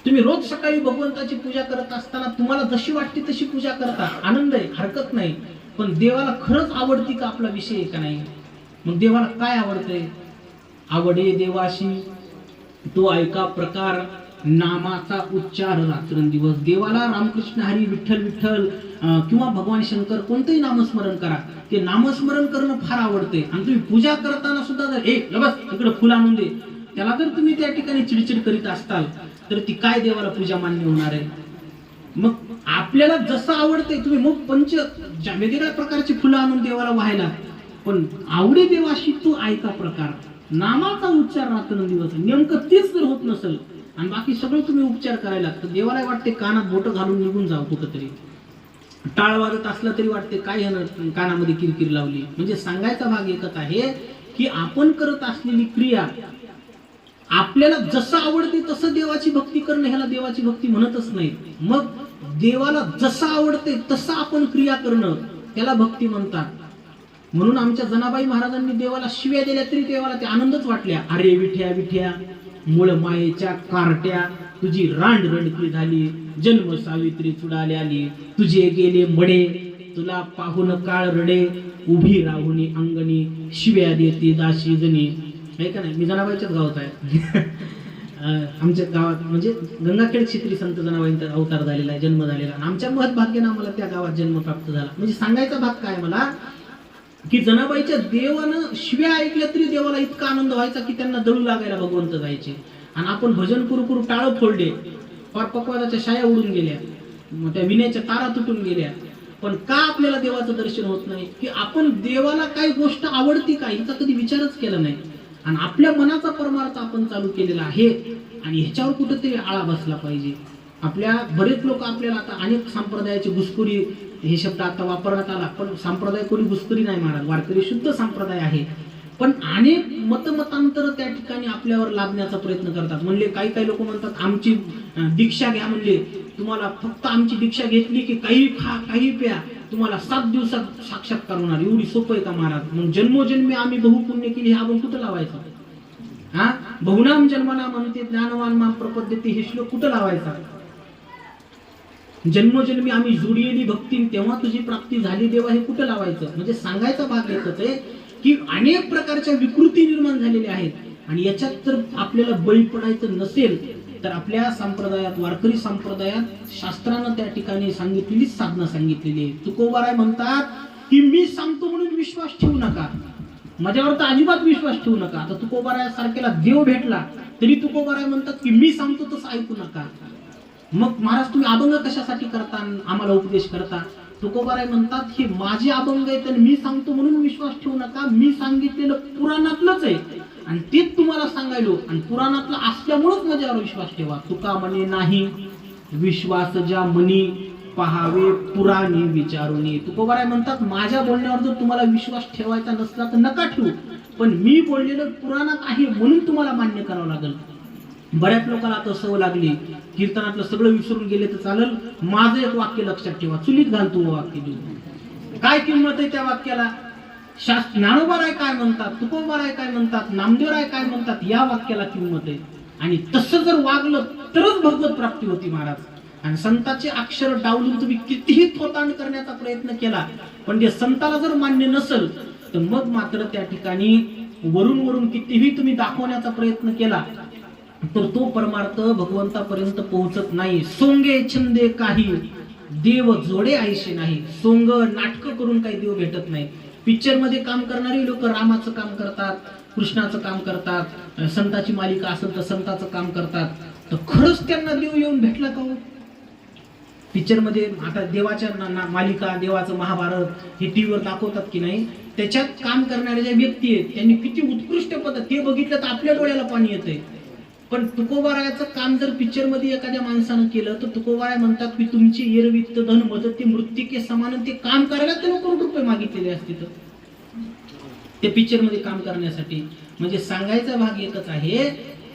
तुम्ही रोज सकाळी भगवंताची पूजा करत असताना तुम्हाला जशी वाटते तशी पूजा करता, आनंद आहे, हरकत नाही. पण देवाला खरंच आवडती का आपला विषय आहे का नाही? मग देवाला काय आवडतंय? आवडे देवाशी तो ऐका प्रकार नामाचा उच्चार रात्रंदिवस. देवाला रामकृष्ण हरी विठ्ठल विठ्ठल किंवा भगवान शंकर कोणतंही नामस्मरण करा, ते नामस्मरण करणं फार आवडते. आणि तुम्ही पूजा करताना सुद्धा जर बस इकडे फुल आणून दे, त्याला जर तुम्ही त्या ठिकाणी चिडचिड करीत असताल तर ती काय देवाला पूजा मान्य होणार आहे? मग आपल्याला जसं आवडते तुम्ही मग वेगवेगळ्या प्रकारची फुलं आणून देवाला व्हायला, पण आवडे देवाशी तू ऐका प्रकार नामाचा उच्चार रात्रंदिवस. नेमकं तेच जर होत नसेल आणि बाकी सगळं तुम्ही उपचार करायला तर देवाला वाटते कानात बोटं घालून निघून जावं कुठंतरी. टाळ वाजत असला तरी वाटते काय ह्यानं कानामध्ये किरकिर लावली. म्हणजे सांगायचा भाग एकच आहे की आपण करत असलेली क्रिया आपल्याला जसं आवडते तसं देवाची भक्ती करणं, ह्याला देवाची भक्ती म्हणतच नाही. मग देवाला जसं आवडते तसं आपण क्रिया करणं त्याला भक्ती म्हणतात. म्हणून आमच्या जनाबाई महाराजांनी देवाला शिव्या दिल्या तरी देवाला ते आनंदच वाटल्या. अरे विठ्या विठ्या मूळ मायेच्या कार्ट्या, तुझी रांड रडकी झाली, जन्म सावित्री चुडाले आली, तुझे गेले मडे, तुला पाहून काळ रडे, उभी राहुनी अंगणी, शिव्या देते दाशी जणी. आहे का नाही? मी जनाबाईच्याच गावात आहे. आमच्या गावात म्हणजे गंगाखेड क्षेत्री संत जनाबाईंचा अवतार झालेला आहे, जन्म झालेला. आणि आमच्या महत्भाग्यानं आम्हाला त्या गावात जन्म प्राप्त झाला. म्हणजे सांगायचा भाग काय मला की जनाबाईच्या देवानं शिव्या ऐकल्या तरी देवाला इतका आनंद व्हायचा की त्यांना दळू लागायला भगवंत जायचे. आणि आपण भजन करू करू टाळं फोडले, फार पकवादाच्या शाया उडून गेल्या, त्या विण्याच्या तारा तुटून गेल्या. पण का आपल्याला देवाचं दर्शन होत नाही? की आपण देवाला काही गोष्ट आवडती का हिचा कधी विचारच केला नाही. आणि आपल्या मनाचा परमार्थ आपण चालू केलेला आहे आणि ह्याच्यावर कुठेतरी आळा बसला पाहिजे. आपल्या बरेच लोक आपल्याला आता अनेक संप्रदायाची घुसखोरी हे शब्द आता वापरण्यात आला, पण संप्रदाय कोणी घुसखोरी नाही महाराज, वारकरी शुद्ध संप्रदाय आहे. पण अनेक मतमतांतर त्या ठिकाणी आपल्यावर लादण्याचा प्रयत्न करतात. म्हणले काही काही लोक म्हणतात आमची दीक्षा घ्या, म्हणले तुम्हाला फक्त आमची दीक्षा घेतली की काही खा काही प्या, तुम्हाला 7 दिवसात साक्षात्कार होणार. एवढी सोपं आहे का महाराज? मग जन्मोजन्मी आम्ही बहुपुण्य केली हे आपण कुठं लावायचं? हा, बहुनाम जन्मना म्हणते ज्ञानवान माम प्रपद्यते हे श्लोक कुठं लावायचा? जन्मोजन्मी आम्ही जोडलेली भक्ती तेव्हा तुझी प्राप्ती झाली देवा हे कुठं लावायचं? म्हणजे सांगायचा भाग एकच आहे की अनेक प्रकारच्या विकृती निर्माण झालेल्या आहेत आणि याच्यात जर आपल्याला बळी पडायचं नसेल तर आपल्या संप्रदायात, वारकरी संप्रदायात शास्त्रानं त्या ठिकाणी सांगितलेली साधना सांगितलेली आहे. तुकोबाराय म्हणतात की मी सांगतो म्हणून विश्वास ठेवू नका, माझ्यावर तर अजिबात विश्वास ठेवू नका. आता तुकोबाराय सारख्याला देव भेटला तरी तुकोबाराय म्हणतात की मी सांगतो तसं ऐकू नका. मग महाराज तुम्ही अभंग कशासाठी करता, आम्हाला उपदेश करता? तुकोबाराय म्हणतात की माझे अभंग आहेत आणि मी सांगतो म्हणून विश्वास ठेवू नका. मी सांगितलेलं पुराणातलंच आहे आणि तेच तुम्हाला सांगायलो आणि पुराणातलं असल्यामुळेच माझ्यावर विश्वास ठेवा. तुका म्हणे नाही विश्वास ज्या मनी पहावे पुराणे विचारुनी. तुकोबाराय म्हणतात माझ्या बोलण्यावर जर तुम्हाला विश्वास ठेवायचा नसला तर नका ठेवू, पण मी बोललेलं पुराणात आहे म्हणून तुम्हाला मान्य करावं लागेल. बऱ्याच लोकांना आता सवय लागली कीर्तनातलं सगळं विसरून गेले तर चालेल, माझं एक वाक्य लक्षात ठेवा, चुलीत घालतो वाक्य देऊ. काय किंमत आहे त्या वाक्याला? ज्ञानोबाराय काय म्हणतात, तुकोबाराय काय म्हणतात, नामदेवराय काय म्हणतात, या वाक्याला किंमत आहे. आणि तसं जर वागलं तरच भगवत प्राप्ती होती महाराज. आणि संतांचे अक्षर डावलून तुम्ही कितीही थोतांड करण्याचा प्रयत्न केला पण ते संताला जर मान्य नसेल तर मग मात्र त्या ठिकाणी वरून वरून कितीही तुम्ही दाखवण्याचा प्रयत्न केला तर तो परमार्थ भगवंतापर्यंत पोहोचत नाही. सोंगे छंदे काही देव जोडे आयशे नाही. सोंग नाटक करून काही देव भेटत नाही. पिक्चर मध्ये काम करणारी लोक रामाचं काम करतात, कृष्णाचं काम करतात, संताची मालिका असेल तर संताचं काम करतात, तर खरंच त्यांना देव येऊन भेटला का? पिक्चर मध्ये आता देवाच्या मालिका, देवाचं महाभारत हे टीव्हीवर दाखवतात की नाही, त्याच्यात काम करणाऱ्या ज्या व्यक्ती आहेत त्यांनी किती उत्कृष्ट पद्धत ते बघितलं तर आपल्या डोळ्याला पाणी येतंय. पण तुकोबारायाचं काम जर पिक्चर मध्ये एखाद्या माणसानं केलं तर तुकोबाराय म्हणतात की तुमची येरवित्त धन मदत ते मृत्तिके समान, ते काम करायला त्यानं करोड रुपये मागितलेले असतील ते पिक्चर मध्ये काम करण्यासाठी. म्हणजे सांगायचा भाग एकच आहे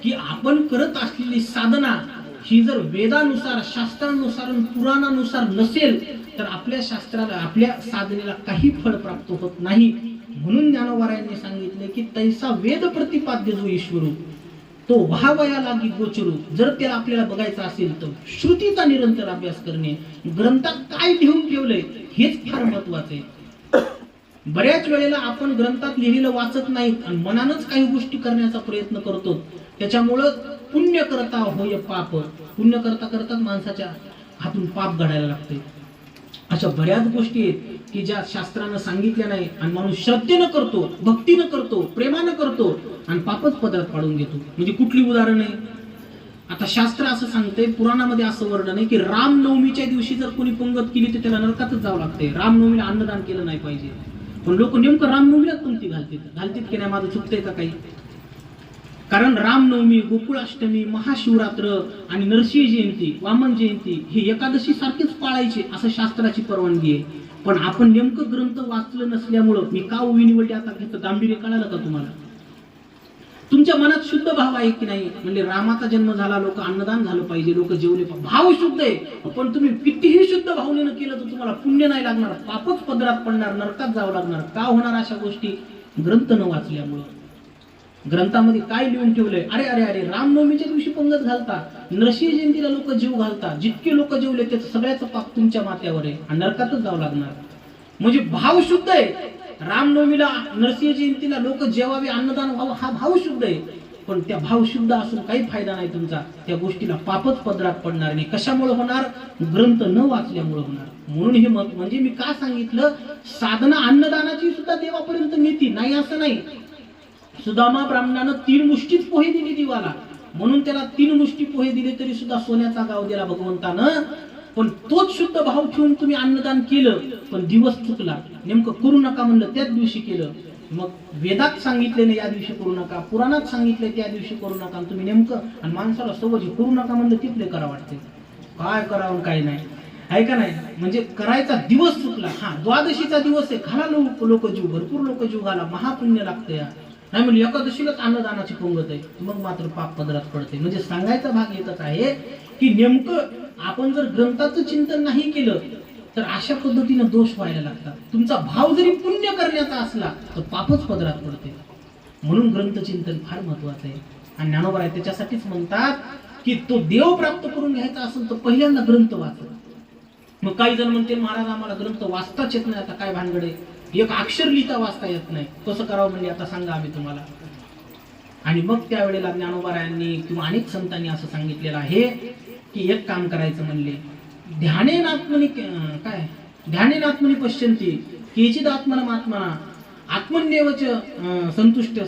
की आपण करत असलेली साधना ही जर वेदानुसार, शास्त्रानुसार, पुराणानुसार नसेल तर आपल्या शास्त्राला, आपल्या साधनेला काही फळ प्राप्त होत नाही. म्हणून ज्ञानोबारायांनी सांगितले की तैसा वेद प्रतिपाद्य जो ईश्वरू तो व्हावया लागी गोचरू. जर त्याला आपल्याला बघायचं असेल तर श्रुतीचा निरंतर अभ्यास करणे, ग्रंथात काय लिहून ठेवलंय हेच फार महत्वाचं आहे. बऱ्याच वेळेला आपण ग्रंथात लिहिलेलं वाचत नाही आणि मनानच काही गोष्टी करण्याचा प्रयत्न करतो. त्याच्यामुळं पुण्य करता होय पाप, पुण्य करता करताच माणसाच्या हातून पाप घडायला लागते. अशा बऱ्याच गोष्टी आहेत की ज्या शास्त्रानं सांगितल्या नाही आणि माणूस श्रद्धेनं करतो, भक्तीनं करतो, प्रेमानं करतो आणि पापच पदरात पाडून घेतो. म्हणजे कुठली उदाहरण आहे? आता शास्त्र असं सांगतंय, पुराणामध्ये असं वर्णन आहे की रामनवमीच्या दिवशी जर कोणी पंगत केली तर त्याला नरकातच जावं लागतंय. रामनवमीला अन्नदान केलं नाही पाहिजे. पण लोक नेमकं रामनवमीलाच पंक्ती घालतात की नाही? माझं चुकतंय का काही? कारण रामनवमी, गोकुळाष्टमी, महाशिवरात्र आणि नरसिंह जयंती, वामन जयंती हे एकादशी सारखेच पाळायचे असं शास्त्राची परवानगी आहे. पण आपण नेमकं ग्रंथ वाचलं नसल्यामुळं मी का उभी निवडली आता घेतो, गांभीर्य कळालं का तुम्हाला? तुमच्या मनात शुद्ध भाव आहे की नाही? म्हणजे रामाचा जन्म झाला, लोक अन्नदान झालं पाहिजे, लोक जेवले पाहिजे, भाव शुद्ध आहे. पण तुम्ही कितीही शुद्ध भावनेनं केलं तर तुम्हाला पुण्य नाही लागणार, पापच पदरात पडणार, नरकात जावं लागणार. का होणार अशा गोष्टी? ग्रंथ न वाचल्यामुळं. ग्रंथामध्ये काय लिहून ठेवलंय? अरे अरे अरे, रामनवमीच्या दिवशी पंगत घालता, नरसिंह जयंतीला लोक जीव घालता, जितके लोक जेवले त्याचं सगळ्याचं पाप तुमच्या माथ्यावर आहे आणि नरकातच जावं लागणार. म्हणजे भाव शुद्ध आहे. रामनवमीला, नरसिंह जयंतीला लोक जेवावे, अन्नदान व्हावं, हा भाव शुद्ध आहे. पण त्या भाव शुद्ध असून काही फायदा नाही तुमचा, त्या गोष्टीला पापच पदरात पडणार नाही. कशामुळे होणार? ग्रंथ न वाचल्यामुळे होणार. म्हणून हे मत म्हणजे मी का सांगितलं, साधना अन्नदानाची सुद्धा देवापर्यंत नेती नाही असं नाही. सुदामा ब्राह्मणानं 3 मुष्टीच पोहे दिली देवाला, म्हणून त्याला 3 मुष्टी पोहे दिले तरी सुद्धा सोन्याचा गाव दिला भगवंतानं. पण तोच शुद्ध भाव ठेवून तुम्ही अन्नदान केलं पण दिवस चुकला, नेमकं करू नका म्हणलं त्याच दिवशी केलं. मग वेदात सांगितले नाही या दिवशी करू नका, पुराणात सांगितले त्या दिवशी करू नका, आणि तुम्ही नेमकं आणि माणसाला सवय करू नका म्हणलं तिथले करा वाटते. काय करावं काय नाही, आहे का नाही. म्हणजे करायचा दिवस चुकला. हा द्वादशीचा दिवस आहे, घाला लोक जीव, भरपूर लोक जीव घाला, महापुण्य लागतं या. नाही म्हणजे एकादशीलाच अन्नदानाची पंगत आहे, मग मात्र पाप पदरात पडते. म्हणजे सांगायचा भाग येतच आहे की नेमकं आपण जर ग्रंथाचं चिंतन नाही केलं तर अशा पद्धतीने दोष व्हायला लागतात. तुमचा भाव जरी पुण्य करण्याचा असला तर पापच पदरात पडते. म्हणून ग्रंथचिंतन फार महत्वाचं आहे. आणि ज्ञानोबा आहे त्याच्यासाठीच म्हणतात की तो देव प्राप्त करून घ्यायचा असेल तर पहिल्यांदा ग्रंथ वाचा. मग काही जण म्हणते महाराज आम्हाला ग्रंथ वाचताच येत नाही, आता काय भानगड आहे, एक अक्षर लिहिता वाचता येत नाही, कसं करावं म्हणजे आता सांगा आम्ही तुम्हाला. आणि मग त्यावेळेला ज्ञानोबारायांनी किंवा अनेक संतांनी असं सांगितलेलं आहे की एक काम करायचं म्हणले, ध्यानेनात्मनी काय ध्यानेनात्मनी पश्यन्ति केचिद आत्मनमात्मना आत्मन्येवच संतुष्ट.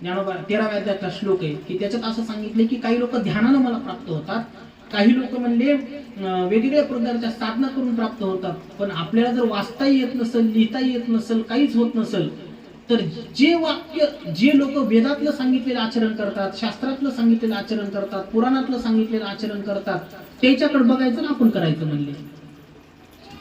ज्ञानोबा 13व्या अध्यायाचा श्लोक आहे की त्याच्यात असं सांगितलं की काही लोक ध्यानानं मला प्राप्त होतात, काही लोक म्हणले वेगवेगळ्या प्रकारच्या साधना करून प्राप्त होतात. पण आपल्याला जर वाचताही येत नसेल, लिहिताही येत नसेल, काहीच होत नसेल तर जे वाक्य जे लोक वेदातलं सांगितलेलं आचरण करतात, शास्त्रातलं सांगितलेलं आचरण करतात, पुराणातलं सांगितलेलं आचरण करतात, त्याच्याकडे बघायचं ना आपण करायचं म्हणले.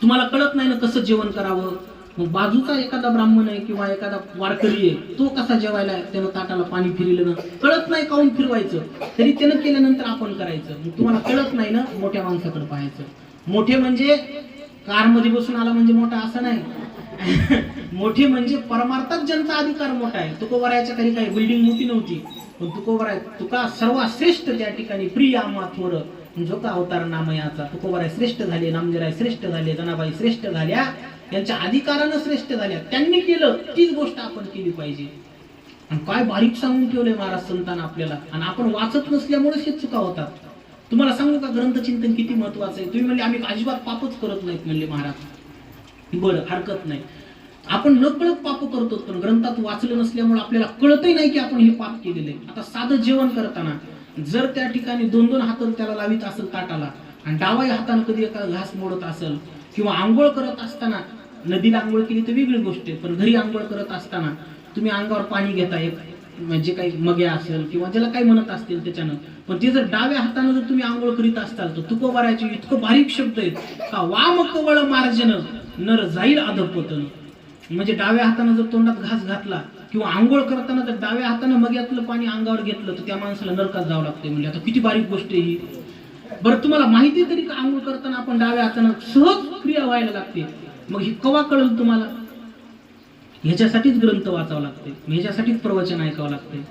तुम्हाला कळत नाही ना कसं जेवण करावं, मग बाजूचा एखादा ब्राह्मण आहे किंवा एखादा वारकरी आहे, तो कसा जेवायला त्यानं ताटाला पाणी फिरलं ना, कळत नाही काऊन फिरवायचं, तरी त्यानं केल्यानंतर आपण करायचं. मग तुम्हाला कळत नाही ना, मोठ्या माणसाकडे पाहायचं. मोठे म्हणजे कारमध्ये बसून आला म्हणजे मोठा असं नाही. मोठे म्हणजे परमार्थात ज्यांचा अधिकार मोठा आहे. तुकोबारायाच्या काही काही बिल्डिंग मोठी नव्हती, पण तुकोबाराय तुका सर्वात श्रेष्ठ त्या ठिकाणी प्रिय आम्हा थोर जो का अवतार नामयाचा. तुकोबाराय श्रेष्ठ झाले, नामदेवराय श्रेष्ठ झाले, जनाबाई श्रेष्ठ झाल्या, त्यांच्या अधिकारानं श्रेष्ठ झाल्या, त्यांनी केलं तीच गोष्ट आपण केली पाहिजे. आणि काय बारीक सांगून ठेवलंय महाराज संतांना आपल्याला, आणि आपण वाचत नसल्यामुळेच हे चुका होतात. तुम्हाला सांगू का ग्रंथचिंतन किती महत्वाचं आहे. तुम्ही म्हणले आम्ही अजिबात पापच करत नाहीत म्हणले महाराज, बरं हरकत नाही, आपण नकळत पाप करतो, पण ग्रंथात वाचलं नसल्यामुळे आपल्याला कळतही नाही की आपण हे पाप केलेलं आहे. आता साधं जेवण करताना जर त्या ठिकाणी 2-2 हात त्याला लावित असेल ताटाला, आणि डाव्या हाताने कधी एका घास मोडत असेल, किंवा आंघोळ करत असताना, नदीला आंघोळ केली तर वेगळी गोष्ट आहे, पण घरी आंघोळ करत असताना तुम्ही अंगावर पाणी घेता, एक म्हणजे काही मग्या असेल किंवा ज्याला काही म्हणत असतील त्याच्यानं, पण ते जर डाव्या हाताने जर तुम्ही आंघोळ करीत असताल तर तुकोबारायचे इतकं बारीक शब्द आहेत का वाम कवळ मार्जन नर जाईल अधपतन. म्हणजे डाव्या हाताने जर तोंडात घास घातला किंवा आंघोळ करताना जर डाव्या हाताने मग्यातलं पाणी अंगावर घेतलं तर त्या माणसाला नरकात जावं लागते. म्हणजे आता किती बारीक गोष्ट आहे ही. बरं तुम्हाला माहिती तरी का आंघोळ करताना आपण डाव्या हाताने सहज क्रिया व्हायला लागते, मग ही कवा कळेल तुम्हाला. ह्याच्यासाठीच ग्रंथ वाचावं लागते, ह्याच्यासाठीच प्रवचन ऐकावं लागते.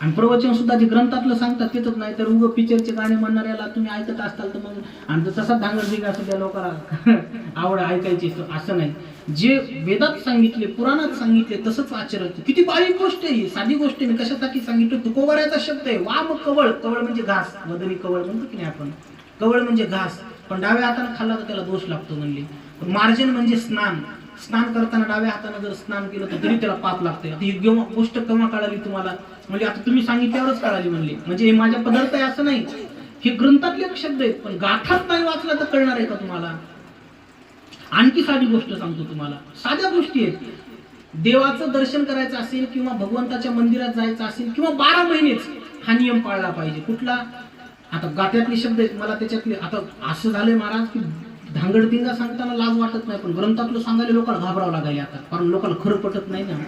आणि प्रवचन सुद्धा जे ग्रंथातलं सांगतात तेच नाही तर उगं पिक्चरचे गाणे म्हणणाऱ्याला तुम्ही ऐकत असताल तर मग, आणि तसा धांगडधिंगा असं त्या लोकांना आवड ऐकायची असं नाही. जे वेदात सांगितले, पुराणात सांगितले तसंच आचरण. किती बारीक गोष्ट आहे ही, साधी गोष्ट आहे. कशासाठी सांगितलं, तुकोबारायाचा शब्द आहे वाम कवळ. कवळ म्हणजे घास, मदनी कवळ म्हणतो की नाही आपण, कवळ म्हणजे घास, पण डाव्या हाताने खाल्ला तर त्याला दोष लागतो म्हणले. मार्जन म्हणजे स्नान, स्नान करताना डाव्या हाताने जर स्नान केलं तर तरी त्याला पाप लागते. ही गोष्ट केव्हा कळाली तुम्हाला, म्हणजे आता तुम्ही सांगितल्यावरच कळाली म्हणले. म्हणजे हे माझ्या पदार्थ आहे असं नाही, हे ग्रंथातले शब्द आहेत, पण गाठात नाही वाचला तर कळणार आहे का तुम्हाला. आणखी साधी गोष्ट सांगतो तुम्हाला, साध्या गोष्टी आहेत. देवाचं दर्शन करायचं असेल किंवा भगवंताच्या मंदिरात जायचं असेल किंवा 12 महिनेच हा नियम पाळला पाहिजे. कुठला, आता गाठ्यातले शब्द आहेत, मला त्याच्यातले आता असं झालंय महाराज की धांगडधिंगा सांगताना लाज वाटत नाही, पण ग्रंथातलं सांगायला लोकांना घाबरावं लागायला आता, कारण लोकांना खरं पटत नाही ना.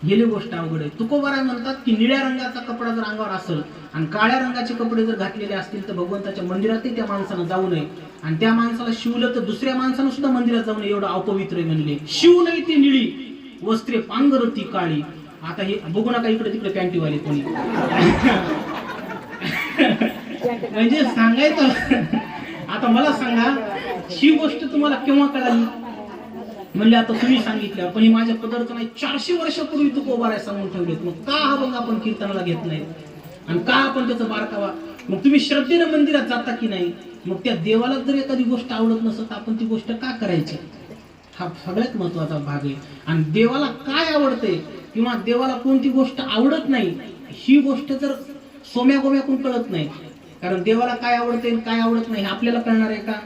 गेली गोष्ट अवघड आहे. तुकोबाराय म्हणतात की निळ्या रंगाचा कपडा जर अंगावर असेल आणि काळ्या रंगाचे कपडे जर घातलेले असतील तर भगवंताच्या मंदिरातही त्या माणसानं जाऊ नये, आणि त्या माणसाला शिवलं तर दुसऱ्या माणसानं सुद्धा मंदिरात जाऊ नये, एवढं अपवित्र आहे म्हणले. शिव नाही ती निळी वस्त्रे पांघरती काळी. आता हे बघू नका इकडे तिकडे पॅन्टीवाले कोणी. म्हणजे सांगायचं, आता मला सांगा ही गोष्ट तुम्हाला केव्हा कळाली म्हणले, आता तुम्ही सांगितलं, पण ही माझ्या पदार्थ नाही, 400 वर्षापूर्वी तुकोबाराय सांगून ठेवलेत. मग का हा मग आपण कीर्तनाला घेत नाही, आणि का आपण त्याचा बारकावा. मग तुम्ही श्रद्धेनं मंदिरात जाता की नाही, मग त्या देवाला जर एखादी गोष्ट आवडत नसत तर आपण ती गोष्ट का करायची, हा सगळ्यात महत्वाचा भाग आहे. आणि देवाला काय आवडते किंवा देवाला कोणती गोष्ट आवडत नाही ही गोष्ट जर सोम्या गोम्याकून कळत नाही, कारण देवाला काय आवडते काय आवडत नाही आपल्याला कळणार आहे का.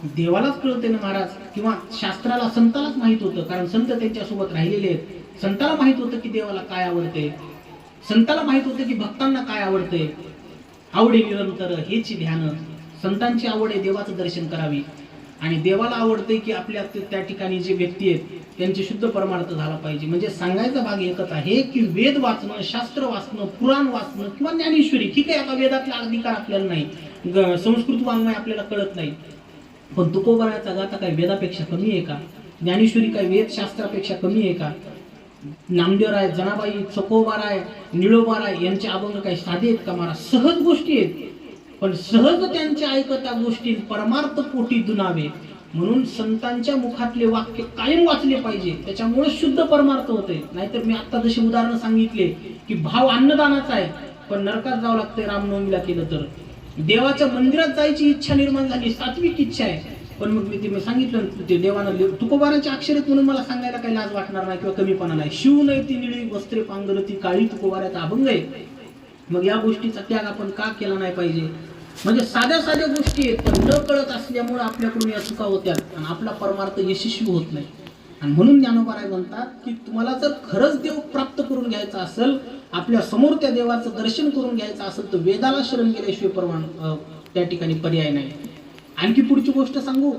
देवालाच कळते ना महाराज, किंवा शास्त्राला संतालाच माहित होतं, कारण संत त्यांच्यासोबत राहिलेले आहेत. संताला माहित होतं की देवाला काय आवडते, संताला माहित होतं की भक्तांना काय आवडते. आवडे निरंतर हेच ध्यान. संतांची आवड आहे देवाचं दर्शन करावी, आणि देवाला आवडते की आपल्या त्या ठिकाणी जे व्यक्ती आहेत त्यांचे शुद्ध परमार्थ झाला पाहिजे. म्हणजे सांगायचा भाग एकच आहे की वेद वाचणं, शास्त्र वाचणं, पुराण वाचणं किंवा ज्ञानेश्वरी, ठीक आहे, आता वेदातला अधिकार आपल्याला नाही, संस्कृत वाङ्मय आपल्याला कळत नाही, पण तुकोबाराचा गाथा काय वेदापेक्षा कमी आहे का? ज्ञानेश्वरी काय वेदशास्त्रापेक्षा कमी आहे का? नामदेवराय, जनाबाई, चकोबाराय, निळोबाराय यांचे अभंग काही साधे आहेत का महाराज? सहज गोष्टी आहेत, पण सहज त्यांच्या ऐकता गोष्टी परमार्थ पोटी दुनावे. म्हणून संतांच्या मुखातले वाक्य कायम वाचले पाहिजे, त्याच्यामुळे शुद्ध परमार्थ होते. नाहीतर मी आता जशी उदाहरण सांगितले की भाव अन्नदानाचा आहे, पण नरकात जावं लागतंय रामनवमीला केलं तर. देवाच्या मंदिरात जायची इच्छा निर्माण झाली, सात्विक इच्छा आहे, पण मग मी सांगितलं ते देवानं तुकोबाराचे अक्षर आहेत म्हणून मला सांगायला काही लाज वाटणार नाही किंवा कमीपणा नाही. शिव नाही ती निळी वस्त्रे पांघरती काळी, तुकोबाराचा अभंग आहे. मग या गोष्टीचा त्याग आपण का केला नाही पाहिजे? म्हणजे साध्या साध्या गोष्टी आहेत, पण न कळत असल्यामुळे आपल्याकडून या चुका होत्या आणि आपला परमार्थ यशस्वी होत नाही. आणि म्हणून ज्ञानोबाराय म्हणतात की तुम्हाला जर खरंच देव प्राप्त करून घ्यायचा असेल, आपल्या समोर त्या देवाचं दर्शन करून घ्यायचं असेल, तर वेदाला शरण गेल्याशिवाय त्या ठिकाणी पर्याय नाही. आणखी पुढची गोष्ट सांगू,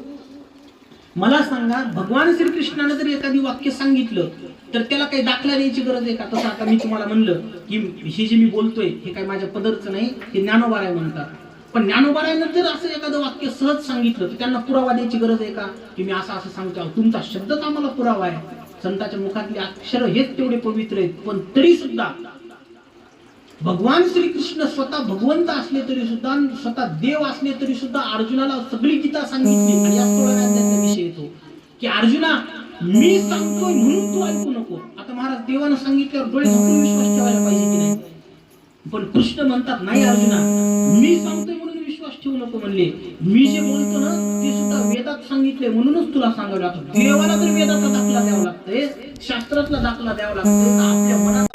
मला सांगा, भगवान श्रीकृष्णाने जर एखादी वाक्य सांगितलं तर त्याला काही दाखला द्यायची गरज आहे का? तसं आता मी तुम्हाला म्हणलं की हे जे मी बोलतोय हे काही माझ्या पदरचं नाही, हे ज्ञानोबाराय म्हणतात. पण ज्ञानोबारायनं जर असं एखादं वाक्य सहज सांगितलं तर त्यांना पुरावा द्यायची गरज आहे का? की मी असं असं सांगतो, तुमचा शब्दच आम्हाला पुरावा आहे. संतांच्या मुखातले अक्षर हेच तेवढे पवित्र आहेत, पण तरी सुद्धा भगवान श्रीकृष्ण स्वतः भगवंत असले तरी सुद्धा, स्वतः देव असले तरी सुद्धा अर्जुनाला सगळी गीता सांगितली. आणि या 16व्या अध्यायाचा विषय येतो की अर्जुना, मी सांगतोय म्हणून तू ऐकू नको. आता महाराज देवानं सांगितल्यावर डोळे झाकून विश्वास ठेवायला पाहिजे की नाही? पण कृष्ण म्हणतात नाही अर्जुना, मी सांगतोय म्हणून विश्वास ठेवू नको म्हणले. मी जे बोलतो ना ते सुद्धा वेदात सांगितले म्हणूनच तुला सांगावं लागतं. देवाला तर वेदाचा दाखला द्यावा लागतंय, शास्त्रातला दाखला द्यावा लागतंय, आपल्या मनात